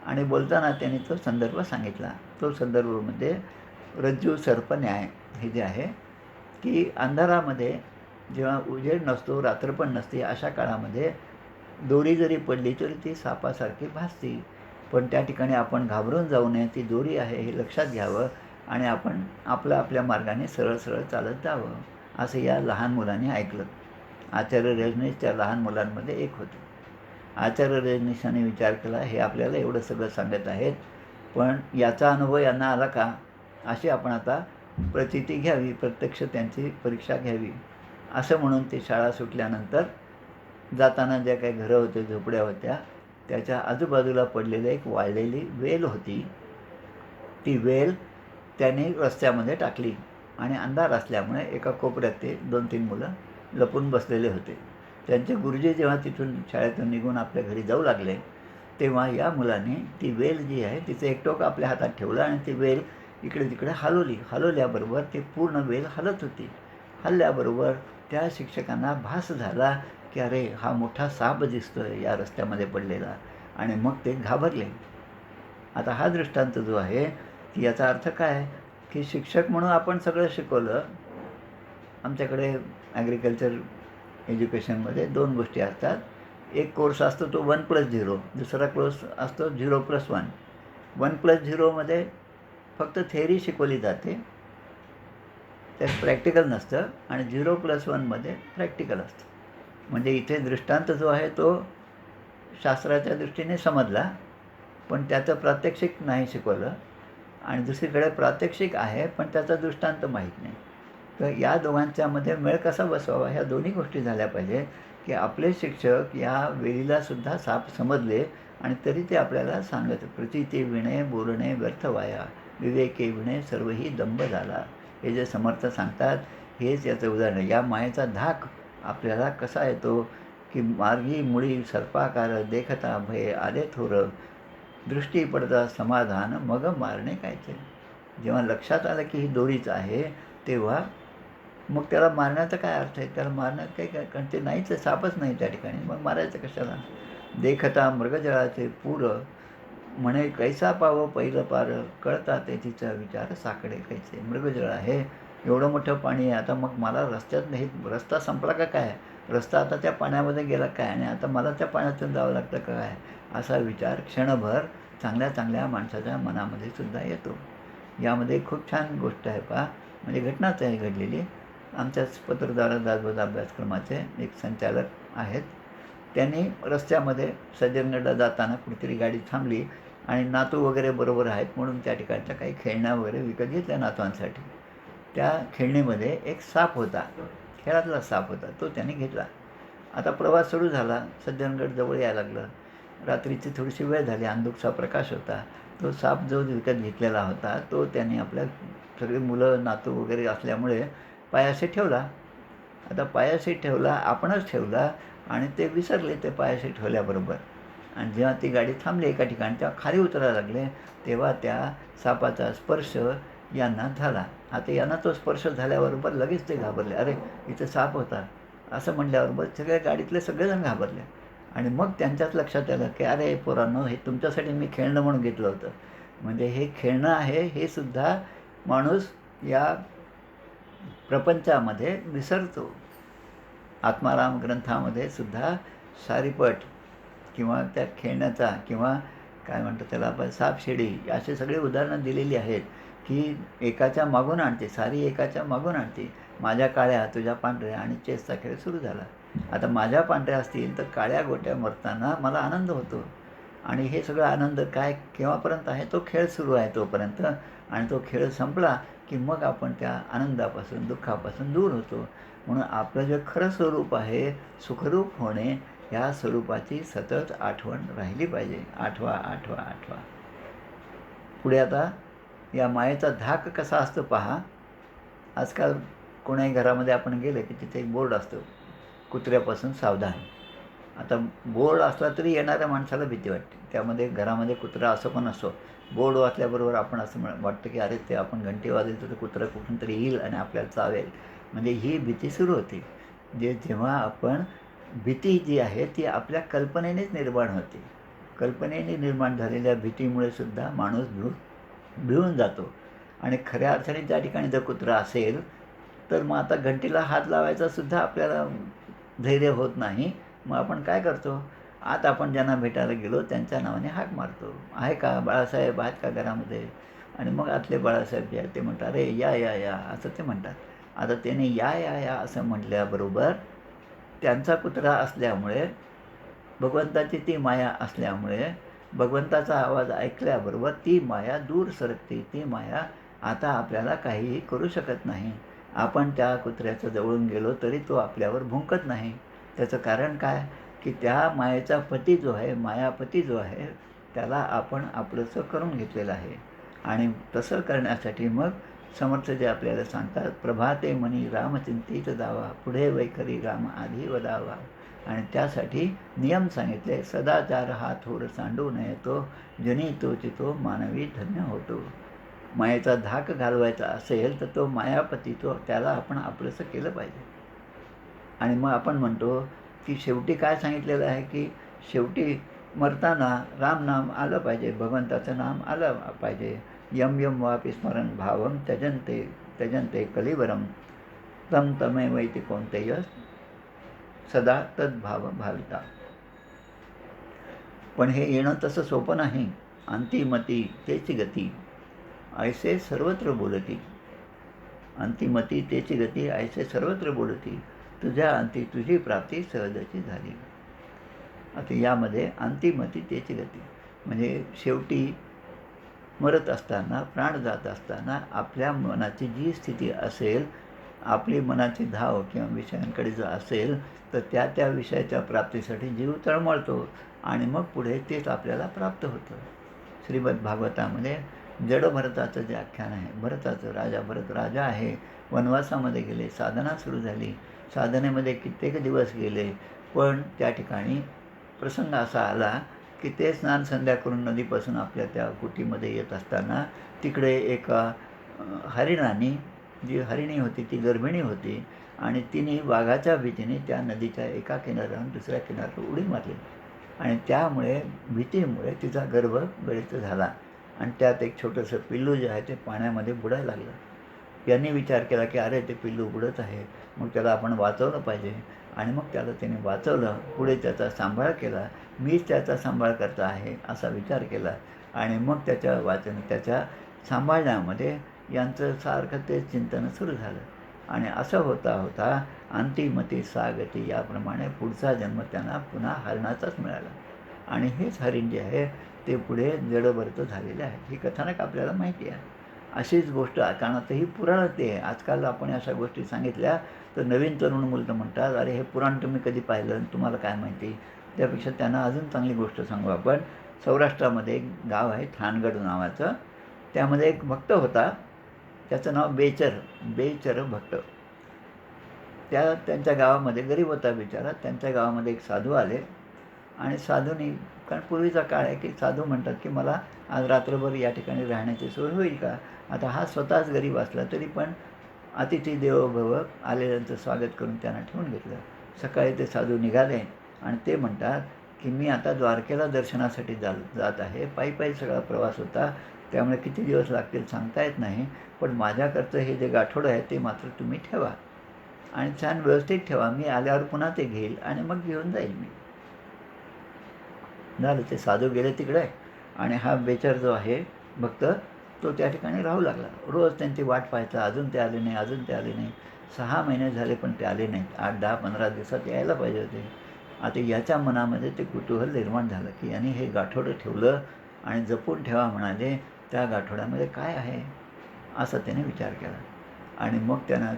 आणि बोलताना त्यांनी तो संदर्भ सांगितला. तो संदर्भ म्हणजे रज्जू सर्प न्याय हे जे आहे की अंधारामध्ये जेव्हा उजेड नसतो, रात्र पण नसते, अशा काळामध्ये दोरी जरी पडली तरी ती सापासारखी भासते. पण त्या ठिकाणी आपण घाबरून जाऊ नये. ती दोरी आहे हे लक्षात घ्यावं आणि आपण आपल्या मार्गाने सरळ सरळ चालत जावं. असं या लहान मुलांनी ऐकलं. आचार्य रजनीश त्या लहान मुलांमध्ये एक होते. आचार्य रजनीशांनी विचार केला, हे आपल्याला एवढं सगळं सांगत आहेत, पण याचा अनुभव यांना आला का? अशी आपण आता प्रचिती घ्यावी, प्रत्यक्ष त्यांची परीक्षा घ्यावी. असं म्हणून ते शाळा सुटल्यानंतर जाताना ज्या काही घरं होते, झोपड्या होत्या, त्याच्या आजूबाजूला पडलेली एक वाळलेली वेल होती. ती वेल त्याने रस्त्यामध्ये टाकली आणि अंधार असल्यामुळे एका कोपऱ्यात ते 2-3 मुलं लपून बसलेले होते. त्यांचे गुरुजी जेव्हा तिथून शाळेतून निघून आपल्या घरी जाऊ लागले तेव्हा या मुलांनी ती वेल जी आहे तिचं एक टोक आपल्या हातात ठेवलं आणि ती वेल इकडे तिकडे हलवली. हलवल्याबरोबर ती पूर्ण वेल हलत होती. हलल्याबरोबर त्या शिक्षकांना भास झाला की अरे हा मोठा साप दिसतोय या रस्त्यामध्ये पडलेला आणि मग ते घाबरले. आता हा दृष्टांत जो आहे की याचा अर्थ काय की शिक्षक म्हणून आपण सगळं शिकवलं. आमच्याकडे ॲग्रिकल्चर एज्युकेशनमध्ये 2 गोष्टी असतात. एक कोर्स असतो तो 1+0, दुसरा कोर्स असतो 0+1. 1+0मध्ये फक्त थेअरी शिकवली जाते, त्यात प्रॅक्टिकल नसतं आणि 0+1मध्ये प्रॅक्टिकल असतं. म्हणजे इथे दृष्टांत जो आहे तो शास्त्राच्या दृष्टीने समजला, पण त्याचं प्रात्यक्षिक नाही शिकवलं आणि दुसरीकडे प्रात्यक्षिक आहे पण त्याचा दृष्टांत माहीत नाही. तर या दोघांच्यामध्ये मेळ कसा बसवावा ह्या दोन्ही गोष्टी झाल्या पाहिजे की आपले शिक्षक या वेळीलासुद्धा साप समजले आणि तरी ते आपल्याला सांगत, प्रचिती विणे बोलणे व्यर्थ वाया, विवेके विणे सर्वही दंभ झाला. हे जे समर्थ सांगतात हेच याचं उदाहरण आहे. या मायेचा धाक आपल्याला कसा येतो की मार्गी मुळी सर्पाकार देखता भय आले थोर, दृष्टी पडता समाधान मग मारणे कायचे. जेव्हा लक्षात आलं की ही दोरीच आहे तेव्हा मग त्याला मारण्याचा काय अर्थ आहे? त्याला मारण्यात काही काय, कारण ते नाहीच आहे, सापच नाही त्या ठिकाणी, मग मारायचं कशाला? देखता मृगजळाचे पूर म्हणे कैसा पाव पहिलं पार, कळता ते तिचा विचार साकडे कैसे. मृगजळ आहे, एवढं मोठं पाणी आहे, आता मग मला रस्त्यात नाही, रस्ता संपला का काय? रस्ता आता त्या पाण्यामध्ये गेला काय आणि आता मला त्या पाण्यातून जावं लागतं का काय? असा विचार क्षणभर चांगल्या चांगल्या माणसाच्या मनामध्ये सुद्धा येतो. यामध्ये खूप छान गोष्ट आहे पहा, म्हणजे घटनाच आहे घडलेली. आमच्याच पत्रद्वारा दासबोध अभ्यासक्रमाचे एक संचालक आहेत. त्यांनी रस्त्यामध्ये सज्जनगडला जाताना कुठेतरी गाडी थांबली आणि नातू वगैरे बरोबर आहेत म्हणून त्या ठिकाणच्या काही खेळण्या वगैरे विकत घेतल्या नातवांसाठी. त्या खेळणीमध्ये एक साप होता, खेळातला साप होता, तो त्याने घेतला. आता प्रवास सुरू झाला, सज्जनगड जवळ यायला लागलं. रात्रीची थोडीशी वेळ झाली, अंधुकसा प्रकाश होता. तो साप जो विकत घेतलेला होता तो त्याने आपल्या सगळी मुलं नातू वगैरे असल्यामुळे पायाशी ठेवला. आता पायाशी ठेवला, आपणच ठेवला आणि ते विसरले ते पायाशी ठेवल्याबरोबर. आणि जेव्हा ती गाडी थांबली एका ठिकाणी, तेव्हा खाली उतरायला लागले, तेव्हा त्या सापाचा स्पर्श यांना झाला. आता यांना तो स्पर्श झाल्याबरोबर लगेच ते घाबरले. अरे, इथे साप होता असं म्हटल्याबरोबर सगळ्या गाडीतले सगळेजण घाबरले. आणि मग त्यांच्याच लक्षात आलं की अरे पोरांनो, हे तुमच्यासाठी मी खेळणं म्हणून घेतलं होतं. म्हणजे हे खेळणं आहे, हे सुद्धा माणूस या प्रपंचामध्ये विसरतो. आत्माराम ग्रंथामध्ये सुद्धा सारीपट किंवा त्या खेळण्याचा किंवा काय म्हणतात त्याला आपण सापशिडी असे सगळे उदाहरणं दिलेली आहेत की एकाच्या मागून आणते, सारी एकाच्या मागून आणते. माझ्या काळ्या तुझ्या पांढऱ्या आणि चेसचा खेळ सुरू झाला. आता माझ्या पांढऱ्या असतील तर काळ्या गोट्या मरताना मला आनंद होतो. आणि हे सगळं आनंद काय केव्हापर्यंत आहे, तो खेळ सुरू आहे तोपर्यंत. आणि तो खेळ संपला की मग आपण त्या आनंदापासून दुःखापासून दूर होतो. म्हणून आपलं जे खरं स्वरूप आहे, सुखरूप होणे, ह्या स्वरूपाची सतत आठवण राहिली पाहिजे. आठवा आठवा आठवा. पुढे आता या मायेचा धाक कसा असतो पहा. आजकाल कोणाही घरामध्ये आपण गेले की तिथे एक बोर्ड असतो, कुत्र्यापासून सावधान. आता बोर्ड असला तरी येणाऱ्या माणसाला भीती वाटते. त्यामध्ये घरामध्ये कुत्रा असो पण असो, बोर्ड वाचल्याबरोबर आपण असं वाटतं की अरे, ते आपण घंटी वाजली तर कुत्रं कुठून तरी येईल आणि आपल्याला चावेल. म्हणजे ही भीती सुरू होती. जेव्हा आपण भीती जी आहे ती आपल्या कल्पनेनेच निर्माण होते. कल्पनेने निर्माण झालेल्या भीतीमुळे सुद्धा माणूस भिवून जातो. आणि खऱ्या अर्थाने त्या ठिकाणी जर कुत्रा असेल तर मग आता घंटीला हात लावायचा सुद्धा आपल्याला धैर्य होत नाही. मग आपण काय करतो, आता आपण ज्यांना भेटायला गेलो त्यांच्या नावाने हाक मारतो, आहे का बाळासाहेब, आहेत का घरामध्ये. आणि मग आतले बाळासाहेब जे आहेत ते म्हणतात अरे या या या असं ते म्हणतात. आता त्याने या या या असं म्हटल्याबरोबर त्यांचा कुत्रा असल्यामुळे, भगवंताची ती माया असल्यामुळे, भगवंताचा आवाज ऐकल्याबरोबर ती माया दूर सरकते. ती माया आता आपल्याला काहीही करू शकत नाही. आपण त्या कुत्र्याच्या जवळून गेलो तरी तो आपल्यावर भुंकत नाही. त्याचं कारण काय की त्या मायेचा पती जो आहे, मायापती जो आहे, त्याला आपण आपलंसं करून घेतलेलं आहे. आणि तसं करण्यासाठी मग समर्थ जे आपल्याला सांगतात, प्रभाते मनी रामचिंतित जावा, पुढे वैखरी राम आधी वदावा. आणि त्यासाठी नियम सांगितले, सदाचार हा थोर सांडू नये तो, जनी तो चितो मानवी धन्य होतो. मायेचा धाक घालवायचा असेल तर तो मायापती, त्याला आपण आपलंसं केलं पाहिजे. आणि मग आपण म्हणतो की शेवटी काय सांगितलेलं आहे की शेवटी मरताना रामनाम आलं पाहिजे, भगवंताचं नाम आलं पाहिजे. यम यम वापी स्मरण भावम त्यजंते त्यजंते कलिवरम तम तमे वैती कोणतेय सदा तद्भाव भाविता. पण हे येणं तसं सोपं नाही. अंतिमती तेची गती ऐसे सर्वत्र बोलती. अंतिमती तेची गती ऐसे सर्वत्र बोलती, तुझ्या अंती तुझी प्राप्ती सहजची झाली. आता यामध्ये अंतिमती तेची गती म्हणजे शेवटी मरत असताना, प्राण जात असताना आपल्या मनाची जी स्थिती असेल, आपली मनाची धाव किंवा विषयांकडे जर असेल तर त्या त्या विषयाच्या प्राप्तीसाठी जीव तळमळतो आणि मग पुढे तेच आपल्याला प्राप्त होतं. श्रीमद भागवतामध्ये जड भरताचं जे आख्यान आहे, भरताचं, राजा भरत राजा आहे, वनवासामध्ये गेले, साधना सुरू झाली, साधनेमध्ये कित्येक दिवस गेले. पण त्या ठिकाणी प्रसंग असा आला की ते स्नान संध्या करून नदीपासून आपल्या त्या कुटीमध्ये येत असताना तिकडे एका हरिणाने, जी हरिणी होती ती गर्भिणी होती आणि तिने वाघाच्या भीतीने त्या नदीच्या एका किनाऱ्यावरून दुसऱ्या किनाऱ्यावर उडी मारली. आणि त्यामुळे भीतीमुळे तिचा गर्भ गळीत झाला आणि त्यात एक छोटंसं पिल्लू जे आहे ते पाण्यामध्ये बुडायला लागलं. यांनी विचार केला की अरे, ते पिल्लू बुडत आहे, मग त्याला आपण वाचवलं पाहिजे. आणि मग त्याला त्याने वाचवलं. पुढे त्याचा सांभाळ केला. मीच त्याचा सांभाळ करता आहे असा विचार केला. आणि मग त्याच्या सांभाळण्यामध्ये यांचं सारखं ते चिंतन सुरू झालं. आणि असं होता होता अंतिमती सागती, याप्रमाणे पुढचा जन्म त्यांना पुन्हा हरणाचाच मिळाला. आणि हेच हरिण जे आहे ते पुढे जडभरत झालेले आहे. ही कथानक आपल्याला माहिती आहे. अशीच गोष्ट कारण आता ही पुराणातली आहे. आजकाल आपण अशा गोष्टी सांगितल्या तर नवीन तरुण मुलं म्हणतात, अरे हे पुराण तुम्ही कधी पाहिलं, तुम्हाला काय माहिती. त्यापेक्षा त्यांना अजून चांगली गोष्ट सांगू आपण. सौराष्ट्रामध्ये एक गाव आहे थानगड नावाचं. त्यामध्ये एक भक्त होता, त्याचं नाव बेचर भक्त. त्यांच्या गावामध्ये गरीब होता बिचारा. त्यांच्या गावामध्ये एक साधू आले आणि साधूनी, कारण पूर्वीचा काळ आहे की साधू म्हणतात की मला आज रात्रभर या ठिकाणी राहण्याची सोय होईल का. आता हा स्वतःच गरीब असला तरी पण अतिथी देवो भव आलेल्यांचं स्वागत करून त्यांना ठेवून घेतलं. सकाळी ते साधू निघाले आणि ते म्हणतात की मी आता द्वारकेला दर्शनासाठी जात आहे. पायी सगळा प्रवास होता, त्यामुळे किती दिवस लागतील सांगता येत नाही, पण माझ्याकडचं हे जे गाठोडं आहे ते मात्र तुम्ही ठेवा आणि छान व्यवस्थित ठेवा. मी आल्यावर पुन्हा ते घेईल आणि मग घेऊन जाईल मी. झालं, ते साधू गेले तिकडे आणि हा बेचर जो आहे भक्त तो त्या ठिकाणी राहू लागला. रोज त्यांची वाट पाहायचा, अजून ते आले नाही. 6 महिने झाले पण ते आले नाहीत. 8, 10, 15 दिवसात यायला पाहिजे होते. आता याच्या मनामध्ये ते कुतूहल निर्माण झालं की यांनी हे गाठोडं ठेवलं आणि जपून ठेवा म्हणाले, त्या गाठोड्यामध्ये काय आहे असा त्याने विचार केला. आणि मग त्यांना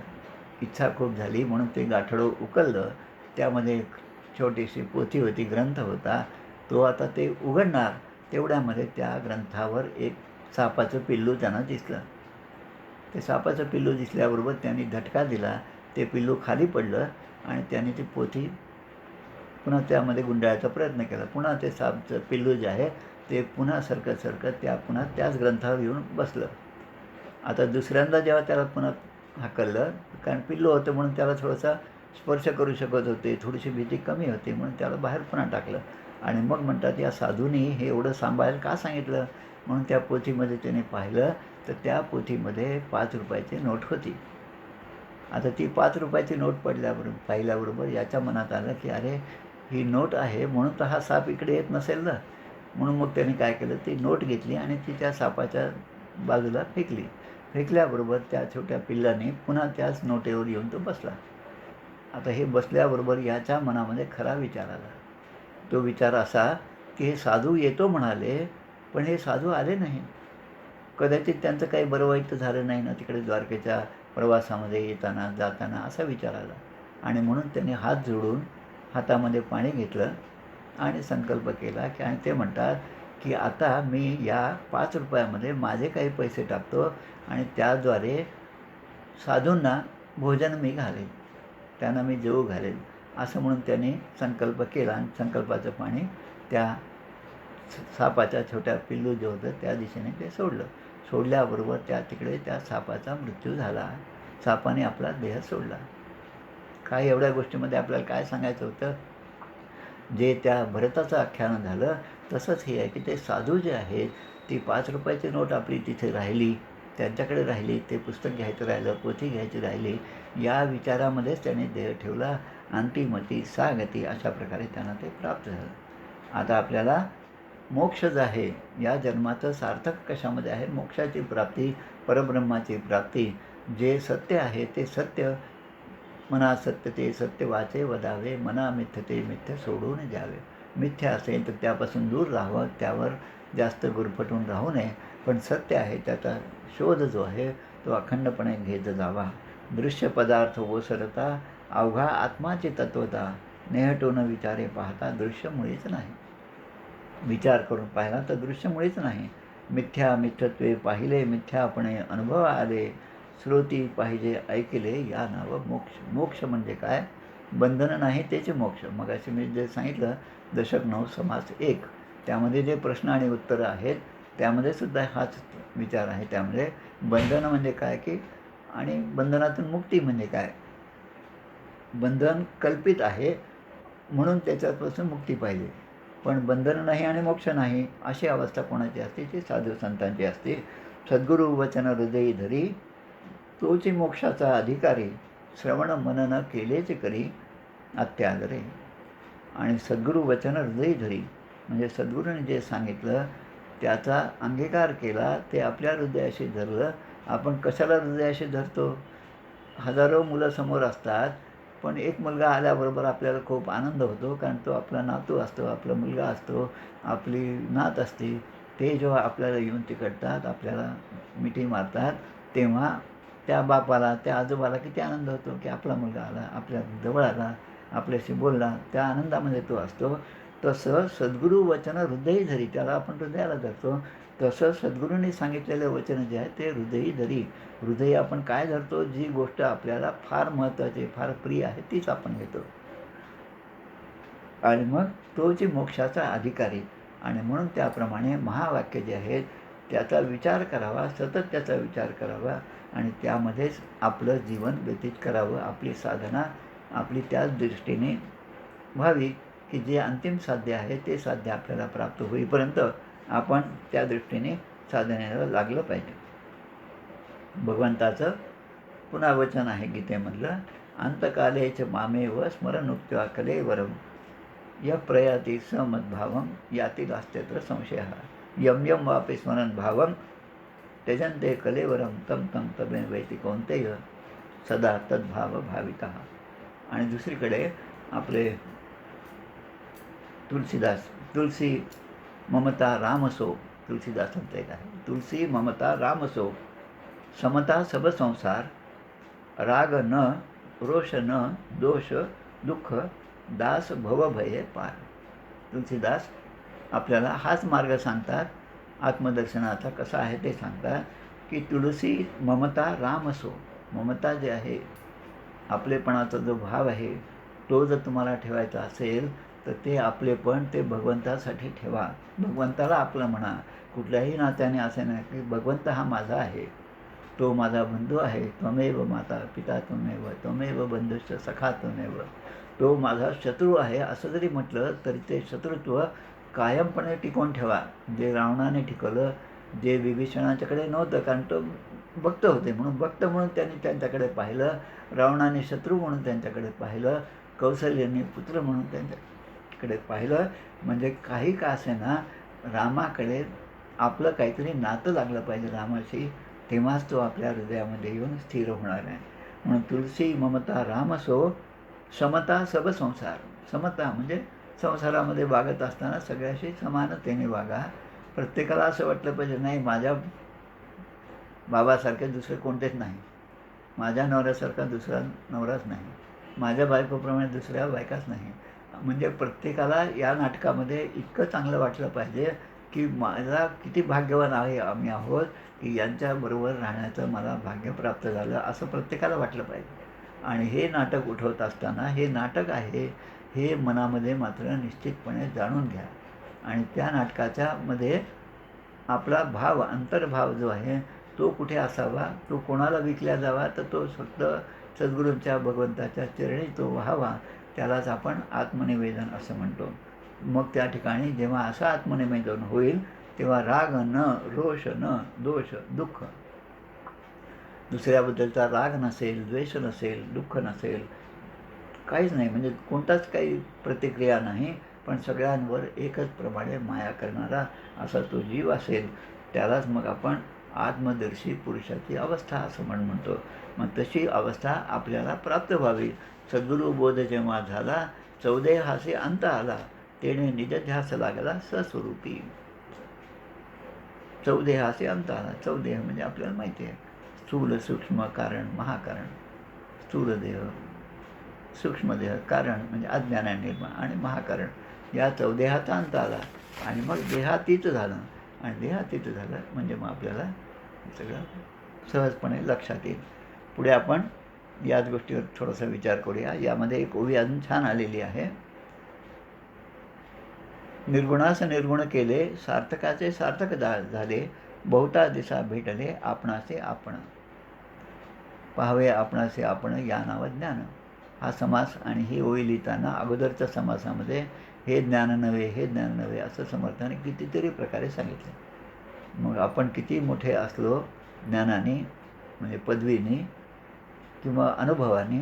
इच्छा खूप झाली म्हणून ते गाठोडं उकललं. त्यामध्ये एक छोटीशी पोथी होती, ग्रंथ होता. तो आता ते उघडणार, तेवढ्यामध्ये त्या ग्रंथावर एक सापाचं पिल्लू त्यांना दिसलं. ते सापाचं पिल्लू दिसल्याबरोबर त्यांनी झटका दिला. ते पिल्लू खाली पडलं आणि त्यांनी ती पोथी पुन्हा त्यामध्ये गुंडाळायचा प्रयत्न केला. पुन्हा ते सापाचं पिल्लू जे आहे ते पुन्हा सरकत पुन्हा त्याच ग्रंथावर येऊन बसलं. आता दुसऱ्यांदा जेव्हा त्याला पुन्हा हाकललं, कारण पिल्लू होतं म्हणून त्याला थोडासा स्पर्श करू शकत होते, थोडीशी भीती कमी होती म्हणून त्याला बाहेर पुन्हा टाकलं. आणि मग म्हणतात या साधूंनी हे एवढं सांभाळायला का सांगितलं. म्हणून त्या पोथीमध्ये त्याने पाहिलं तर त्या पोथीमध्ये 5 रुपयाची नोट होती. आता ती 5 रुपयाची नोट पाहिल्याबरोबर याच्या मनात आलं की अरे ही नोट आहे म्हणून तर हा साप इकडे येत नसेल ना. म्हणून मग त्याने काय केलं, ती नोट घेतली आणि ती त्या सापाच्या बाजूला फेकल्याबरोबर त्या छोट्या पिल्लाने पुन्हा त्याच नोटेवर येऊन तो बसला. आता हे बसल्याबरोबर याच्या मनामध्ये खरा विचार आला. तो विचार असा की हे साधू येतो म्हणाले, पण हे साधू आले नाही. कदाचित त्यांचं काही बरं वाईट झालं नाही ना तिकडे द्वारकेच्या प्रवासामध्ये येताना जाताना, असा विचार आला. आणि म्हणून त्यांनी हात जोडून हातामध्ये पाणी घेतलं आणि संकल्प केला की आणि ते म्हणतात की आता मी या 5 रुपयामध्ये माझे काही पैसे टाकतो आणि त्याद्वारे साधूंना भोजन मी घालेन, त्यांना मी जेवू घालेन, असं म्हणून त्यांनी संकल्प केला. आणि संकल्पाचं पाणी त्या सापाच्या छोट्या पिल्लू जे होतं त्या दिशेने ते सोडल्याबरोबर तिकडे त्या सापाचा मृत्यू झाला. सापाने आपला देह सोडला. काय एवढ्या गोष्टीमध्ये आपल्याला काय सांगायचं होतं, जे त्या भरताचं आख्यान झालं तसंच हे आहे की ते साधू जे आहेत, ती 5 रुपयाची नोट आपली तिथे राहिली, त्यांच्याकडे राहिली, ते पुस्तक घ्यायचं राहिलं, पोथी घ्यायची राहिली, या विचारामध्येच त्याने देह ठेवला. अंतिमती सागती अशा प्रकारे त्यांना ते प्राप्त झालं. आता आपल्याला मोक्ष जे आहे या जन्माचं सार्थक कशामध्ये आहे, मोक्षाची प्राप्ती, परब्रह्माची प्राप्ती. जे सत्य आहे ते सत्य, मना सत्य ते सत्य वाचे वदावे, मना मिथ्य ते मिथ्य सोडून द्यावे. मिथ्या असेल तर त्यापासून दूर राहावं, त्यावर जास्त गुरफटून राहू नये. पण सत्य आहे त्याचा शोध जो आहे तो अखंडपणे घेत जावा. दृश्य पदार्थ ओसरता अवघा आत्माची तत्वता, नेहटून विचारे पाहता दृश्य मुळीच नाही. विचार करून पाहिला तर दृश्य मुळीच नाही. मिथ्यात्वे पाहिले, मिथ्यापणे अनुभव आले, श्रोती पाहिजे ऐकले या नाव मोक्ष. मोक्ष म्हणजे काय, बंधन नाही त्याचे मोक्ष. मग असे मी जे सांगितलं दशक 9 समास 1 त्यामध्ये जे प्रश्न आणि उत्तरं आहेत त्यामध्ये सुद्धा हाच विचार आहे. त्यामध्ये बंधन म्हणजे काय की आणि बंधनातून मुक्ती म्हणजे काय. बंधन कल्पित आहे म्हणून त्याच्यापासून मुक्ती पाहिजे, पण बंधन नाही आणि मोक्ष नाही अशी अवस्था कोणाची असते, ती साधू संतांची असते. सद्गुरू वचन हृदयी धरी, तोची मोक्षाचा अधिकारी, श्रवण मनन केलेच करी अत्यादरे. आणि सद्गुरू वचन हृदयी धरी म्हणजे सद्गुरूने जे सांगितलं त्याचा अंगीकार केला, ते आपल्या हृदयाशी धरलं. आपण कशाला हृदयाशी धरतो, हजारो मुलं समोर असतात, पण एक मुलगा आल्याबरोबर आपल्याला खूप आनंद होतो, कारण तो आपला नातू असतो, आपला मुलगा असतो, आपली नात असते. ते जेव्हा आपल्याला येऊन तिकडतात, आपल्याला मिठी मारतात, तेव्हा त्या बापाला, त्या आजोबाला किती आनंद होतो की आपला मुलगा आला, आपल्या जवळ आला, आपल्याशी बोलला, त्या आनंदामध्ये तो असतो. तसं सद्गुरू वचन हृदयी धरी, त्याला आपण हृदयाला धरतो. तसं सद्गुरूंनी सांगितलेले वचन जे आहे ते हृदयी धरी. हृदयी आपण काय धरतो? जी गोष्ट आपल्याला फार महत्त्वाची, फार प्रिय आहे तीच आपण घेतो, आणि मग तोची मोक्षाचा अधिकारी. आणि म्हणून त्याप्रमाणे महावाक्य जे आहेत त्याचा विचार करावा, सतत त्याचा विचार करावा, आणि त्यामध्येच आपलं जीवन व्यतीत करावं. आपली साधना आपली त्याच दृष्टीने व्हावी की जे अंतिम साध्य आहे ते साध्य आपल्याला प्राप्त होईपर्यंत आपण त्या दृष्टीने साधनेला लागलं पाहिजे. भगवंताचं पुन्हा वचन आहे गीतेमधलं, अंतकालेच मामेव स्मरणुक्त्वा कलेवरम य प्रयाती समद्भावम यातील अस्त्यत्र संशय. यम यम वापे स्मरण भावम त्यजन्ते कलेवरम तम तम तमे वैती कौंतेय सदा तद्भाव भाविता. आणि दुसरीकडे आपले तुलसीदास, तुलसी ममता रामसो, तुलसीदासांचं एक आहे, तुलसी ममता रामसो समता सब संसार, राग न रोष न दोष दुःख दास भवभये पार. तुलसीदास आपल्याला हाच मार्ग सांगतात, आत्मदर्शनाचा कसा आहे ते सांगतात की तुलसी ममता रामसो, ममता जे आहे, आपलेपणाचा जो भाव आहे तो जर तुम्हाला ठेवायचा असेल तर ते आपलेपण ते भगवंतासाठी ठेवा. भगवंताला आपलं म्हणा. कुठल्याही नात्याने असे नाही की भगवंत हा माझा आहे, तो माझा बंधू आहे, त्वमेव माता पिता त्वमेव, त्वमेव बंधुश्च सखा त्वमेव, तो माझा शत्रू आहे असं जरी म्हटलं तरी ते शत्रुत्व कायमपणे टिकवून ठेवा. जे रावणाने टिकवलं, जे विभीषणाच्याकडे नव्हतं, कारण तो भक्त होते म्हणून, भक्त म्हणून त्यांनी त्यांच्याकडे पाहिलं, रावणाने शत्रू म्हणून त्यांच्याकडे पाहिलं, कौशल्याने पुत्र म्हणून त्यांच्याकडे पाहिलं. म्हणजे काही का असेना रामाकडे आपलं काहीतरी नातं लागलं पाहिजे रामाशी, तेव्हाच तो आपल्या हृदयामध्ये येऊन स्थिर होणार आहे. म्हणून तुलसी ममता रामसो समता सब संसार. समता म्हणजे संसारामध्ये वागत असताना सगळ्याशी समानतेने वागा. प्रत्येकाला असं वाटलं पाहिजे नाही माझ्या बाबासारखे दुसरे कोणतेच नाही, माझ्या नवऱ्यासारखा दुसरा नवराच नाही, माझ्या बायकोप्रमाणे दुसऱ्या बायकाच नाही. म्हणजे प्रत्येकाला या नाटकामध्ये इतकं चांगलं वाटलं पाहिजे की माझा किती भाग्यवान आहे आम्ही आहोत की यांच्याबरोबर राहण्याचं मला भाग्य प्राप्त झालं, असं प्रत्येकाला वाटलं पाहिजे. आणि हे नाटक उठवत असताना हे नाटक आहे हे मनामध्ये मात्र निश्चितपणे जाणून घ्या. आणि त्या नाटकाच्या मध्ये आपला भाव, अंतर्भाव जो आहे तो कुठे असावा, तो कोणाला विकल्या जावा, तर तो फक्त सद्गुरूंच्या भगवंताच्या चरणी तो व्हावा. त्यालाच आपण आत्मनिवेदन असं म्हणतो. मग त्या ठिकाणी जेव्हा असं आत्मनिवेदन होईल तेव्हा राग न रोष न दोष दुःख, दुसऱ्याबद्दलचा राग नसेल, द्वेष नसेल, दुःख नसेल, काहीच नाही. म्हणजे कोणताच काही प्रतिक्रिया नाही, पण सगळ्यांवर एकच प्रमाणे माया करणारा असा तो जीव असेल, त्यालाच मग आपण आत्मदर्शी पुरुषाची अवस्था असं म्हणतो. मग तशी अवस्था आपल्याला प्राप्त व्हावी. सद्गुरू बोध जेव्हा झाला, चौदेहासी अंत आला, तेणे निजध्यास लागला सस्वरूपी. चौदेहासी अंत आला. चौदेह म्हणजे आपल्याला माहिती आहे, स्थूल सूक्ष्म कारण महाकारण. स्थूल देह, सूक्ष्मदेह, कारण म्हणजे अज्ञानाने निर्माण, आणि महाकारण, या चौदेहाचा अंत आला आणि मग देहातीत झालं. आणि देहातीत झालं म्हणजे मग आपल्याला सगळं सहजपणे लक्षात येईल. पुढे आपण याच गोष्टीवर थोडासा विचार करूया. यामध्ये एक ओवी अजून छान आलेली आहे. निर्गुणास निर्गुण केले, सार्थकाचे सार्थक झाले, बहुता दिसा भेटले आपणासे आपण. पाहावे आपणासे आपण या नाव ज्ञान. हा समास आणि ही ओवी लिहिताना अगोदरच्या समासामध्ये हे ज्ञान नव्हे, हे ज्ञान नव्हे असं समर्थाने कितीतरी प्रकारे सांगितले. मग आपण किती मोठे असलो ज्ञानाने, म्हणजे पदवीने किंवा अनुभवाने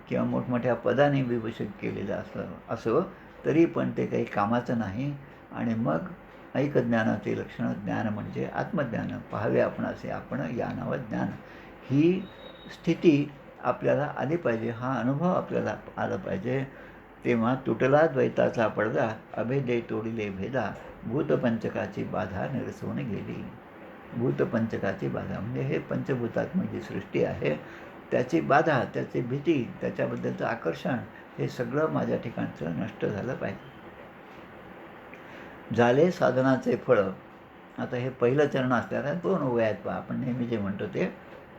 किंवा मोठमोठ्या पदाने विभूषित केलेलं असो तरी पण ते काही कामाचं नाही. आणि मग ऐक ज्ञानाचे लक्षण, ज्ञान म्हणजे आत्मज्ञान. पाहावे आपणासे आपण या नाव ज्ञान. ही स्थिती आपल्याला आली पाहिजे, हा अनुभव आपल्याला आला पाहिजे. तेव्हा तुटला द्वैताचा पडदा, अभेदे तोडिले भेदा, भूतपंचकाची बाधा निरसवून गेली. भूतपंचकाची बाधा म्हणजे हे पंचभूतात्मक जी सृष्टी आहे त्याची बाधा, त्याची भीती, त्याच्याबद्दलचं आकर्षण हे सगळं माझ्या ठिकाणचं नष्ट झालं पाहिजे. झाले साधनाचे फळं. आता हे पहिलं चरण असल्याने 2 ओव्या आहेत पहा. आपण नेहमी जे म्हणतो ते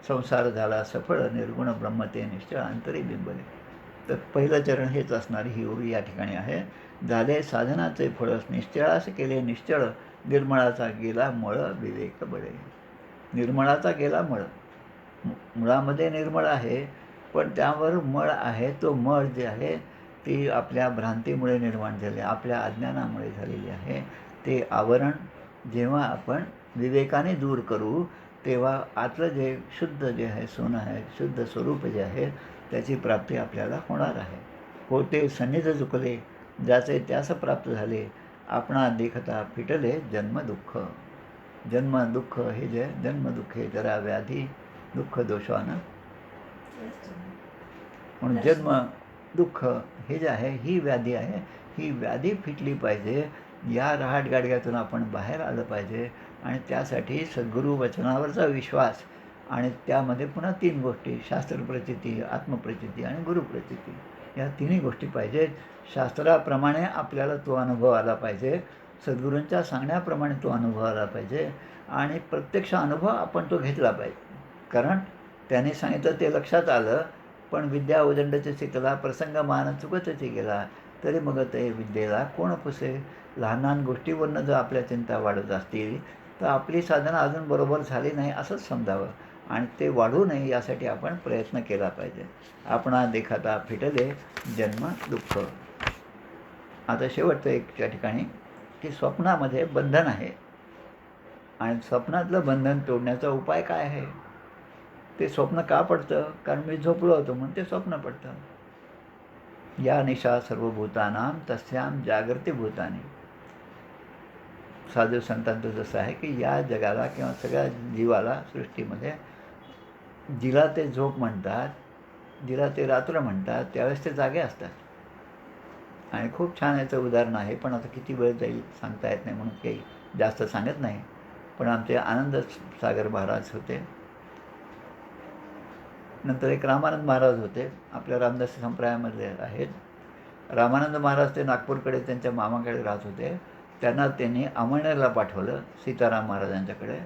संसार झाला सफळ निर्गुण ब्रह्म ते निश्चळ अंतरी बिंबले. तर पहिलं चरण हेच असणारी ही ओवी या ठिकाणी आहे. झाले साधनाचे फळ निश्चळास केले निश्चळ निर्मळाचा गेला मळ विवेक बळे. निर्मळाचा गेला मळ. मुळामध्ये निर्मळ आहे पण त्यावर मळ आहे. तो मळ जे आहे ती आपल्या भ्रांतीमुळे निर्माण झाली, आपल्या अज्ञानामुळे झालेली आहे. ते आवरण जेव्हा आपण विवेकाने दूर करू तेव्हा आतलं जे शुद्ध जे आहे सोनं आहे, शुद्ध स्वरूप जे आहे त्याची प्राप्ती आपल्याला होणार आहे. होते सन्निध चुकले ज्याचे त्यास प्राप्त झाले आपणा देखता फिटले जन्मदुःख. जन्मदुःख हे जे जन्मदुःखे जरा व्याधी दुःख दोषानं म्हणून जन्म दुःख हे जे आहे ही व्याधी आहे. ही व्याधी फिटली पाहिजे. या रहाटगाडग्यातून आपण बाहेर आलं पाहिजे आणि त्यासाठी सद्गुरू वचनावरचा विश्वास आणि त्यामध्ये पुन्हा 3 गोष्टी शास्त्रप्रचिती, आत्मप्रचिती आणि गुरुप्रचिती या तिन्ही गोष्टी पाहिजेत. शास्त्राप्रमाणे आपल्याला तो अनुभव आला पाहिजे, सद्गुरूंच्या सांगण्याप्रमाणे तो अनुभव आला पाहिजे आणि प्रत्यक्ष अनुभव आपण तो घेतला पाहिजे. कारण त्याने सांगितलं ते लक्षात आलं पण विद्या उदंडचे शिकला प्रसंग मान चुकतची गेला तरी मग ते विद्येला कोण पुसे. लहान लहान गोष्टीवरनं जर आपल्या चिंता वाढत असतील तर आपली साधना अजून बरोबर झाली नाही असंच समजावं आणि ते वाढू नये यासाठी आपण प्रयत्न केला पाहिजे. आपणा देखाता फिटले जन्म दुःख. आता शेवटचं एक त्या ठिकाणी की स्वप्नामध्ये बंधन आहे आणि स्वप्नातलं बंधन तोडण्याचा उपाय काय आहे. ते स्वप्न का पडतं कारण मी झोपलो होतो म्हणून ते स्वप्न पडतं. या निशा सर्वभूतानां तस्यां जागृती भूतानी. साधू संतांचं जसं आहे की या जगाला किंवा सगळ्या जीवाला सृष्टीमध्ये जिला ते झोप म्हणतात, जिला ते रात्र म्हणतात त्यावेळेस ते जागे असतात. आणि खूप छान याचं उदाहरण आहे पण आता किती वेळ जाईल सांगता येत नाही म्हणून काही जास्त सांगत नाही. पण आमचे आनंद सागर महाराज होते, नंतर एक रामानंद महाराज होते, आपल्या रामदासी संप्रदायामधले आहेत. रामानंद महाराज ते नागपूरकडे त्यांच्या मामाकडे राहत होते. त्यांना त्यांनी अमळनेरला पाठवलं सीताराम महाराजांच्याकडे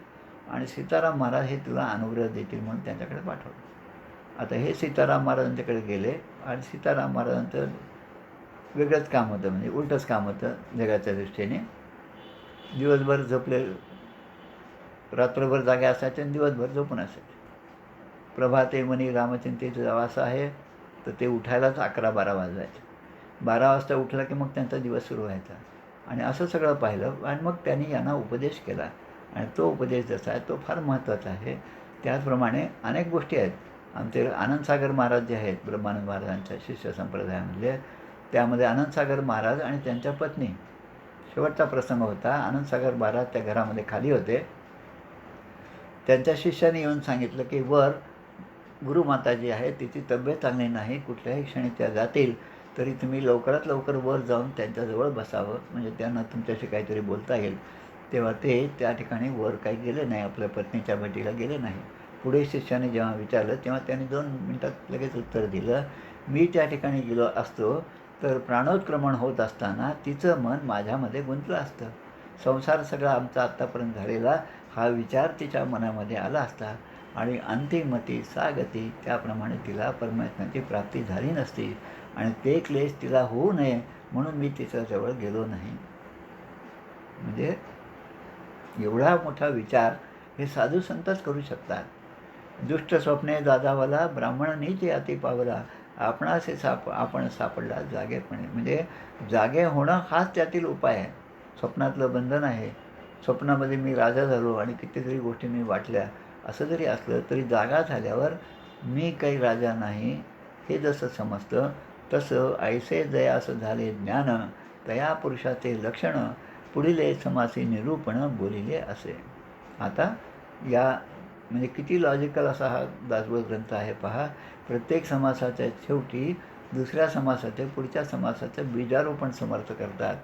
आणि सीताराम महाराज हे तुला अनुग्रह देतील म्हणून त्यांच्याकडे पाठवलं. आता हे सीताराम महाराजांच्याकडे गेले आणि सीताराम महाराजांचं वेगळंच काम होतं, म्हणजे उलटंच काम होतं जगाच्या दृष्टीने. दिवसभर झोपले, रात्रभर जागे असायचे आणि दिवसभर झोपून असायचे. प्रभाते मनी रामचिंतेचं वासं आहे तर ते उठायलाच 11-12 वाजवायचे. 12 वाजता उठलं की मग त्यांचा दिवस सुरू व्हायचा आणि असं सगळं पाहिलं आणि मग त्यांनी यांना उपदेश केला आणि तो उपदेश जसा आहे तो फार महत्त्वाचा आहे. त्याचप्रमाणे अनेक गोष्टी आहेत. आमचे आनंदसागर महाराज जे आहेत ब्रह्मानंद महाराजांच्या शिष्य संप्रदायामधले, त्यामध्ये आनंदसागर महाराज आणि त्यांच्या पत्नी शेवटचा प्रसंग होता. आनंदसागर महाराज त्या घरामध्ये खाली होते. त्यांच्या शिष्याने येऊन सांगितलं की वर गुरुमाता जी आहे तिची तब्येत चांगली नाही, कुठल्याही क्षणी त्या जातील, तरी तुम्ही लवकरात लवकर वर जाऊन त्यांच्याजवळ बसावं म्हणजे त्यांना तुमच्याशी काहीतरी बोलता येईल. तेव्हा ते त्या ठिकाणी वर काही गेले नाही, आपल्या पत्नीच्या भेटीला गेले नाही. पुढे शिष्याने जेव्हा विचारलं तेव्हा त्यांनी 2 मिनिटात लगेच उत्तर दिलं, मी त्या ठिकाणी गेलो असतो तर प्राणोत्क्रमण होत असताना तिचं मन माझ्यामध्ये गुंतलं असतं. संसार सगळा आमचा आत्तापर्यंत झालेला हा विचार तिच्या मनामध्ये आला असता आणि अंतिमती सागती त्याप्रमाणे तिला परमात्म्याची प्राप्ती झाली नसती आणि ते क्लेश तिला होऊ नये म्हणून मी तिच्याजवळ गेलो नाही. म्हणजे एवढा मोठा विचार हे साधू संतच करू शकतात. दुष्ट स्वप्ने दादावाला ब्राह्मण नीच अति पावला आपणासे आपण सापडला जागेपणे. म्हणजे जागे होणं हाच त्यातील उपाय आहे. स्वप्नातलं बंधन आहे. स्वप्नामध्ये मी राजा झालो आणि कितीतरी गोष्टी मी वाटल्या असं जरी असलं तरी जागा झाल्यावर मी काही राजा नाही हे जसं समजतं तसं ऐसे जयास झाले ज्ञान तया पुरुषाचे लक्षण पुढील समासी निरूपण बोलिले असे. आता या म्हणजे किती लॉजिकल असा हा दासबोध ग्रंथ आहे पहा. प्रत्येक समासाच्या शेवटी दुसऱ्या समासाचे पुढच्या समासाचं बीजारोपण समर्थ करतात.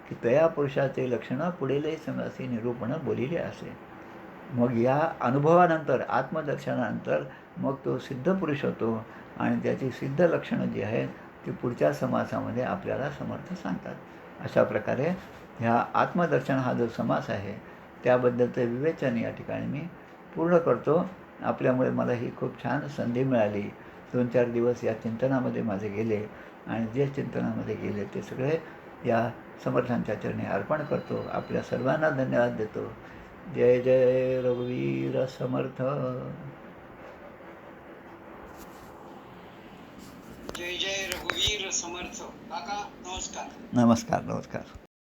की तया पुरुषाचे लक्षणं पुढील समसी निरूपण बोलिले असे. मग या अनुभवानंतर आत्मदर्शनानंतर मग तो सिद्ध पुरुष होतो आणि त्याची सिद्ध लक्षणं जी आहेत ती पुढच्या समासामध्ये आपल्याला समर्थ सांगतात. अशा प्रकारे ह्या आत्मदर्शन हा जो समास आहे त्याबद्दलचं विवेचन या ठिकाणी मी पूर्ण करतो. आपल्यामुळे मला ही खूप छान संधी मिळाली. 2-4 दिवस या चिंतनामध्ये माझे गेले आणि जे चिंतनामध्ये गेले ते सगळे या समर्थांच्या चरणी अर्पण करतो. आपल्या सर्वांना धन्यवाद देतो. जय जय रघुवीर समर्थ. जय जय रघुवीर समर्थ. काका नमस्कार. नमस्कार.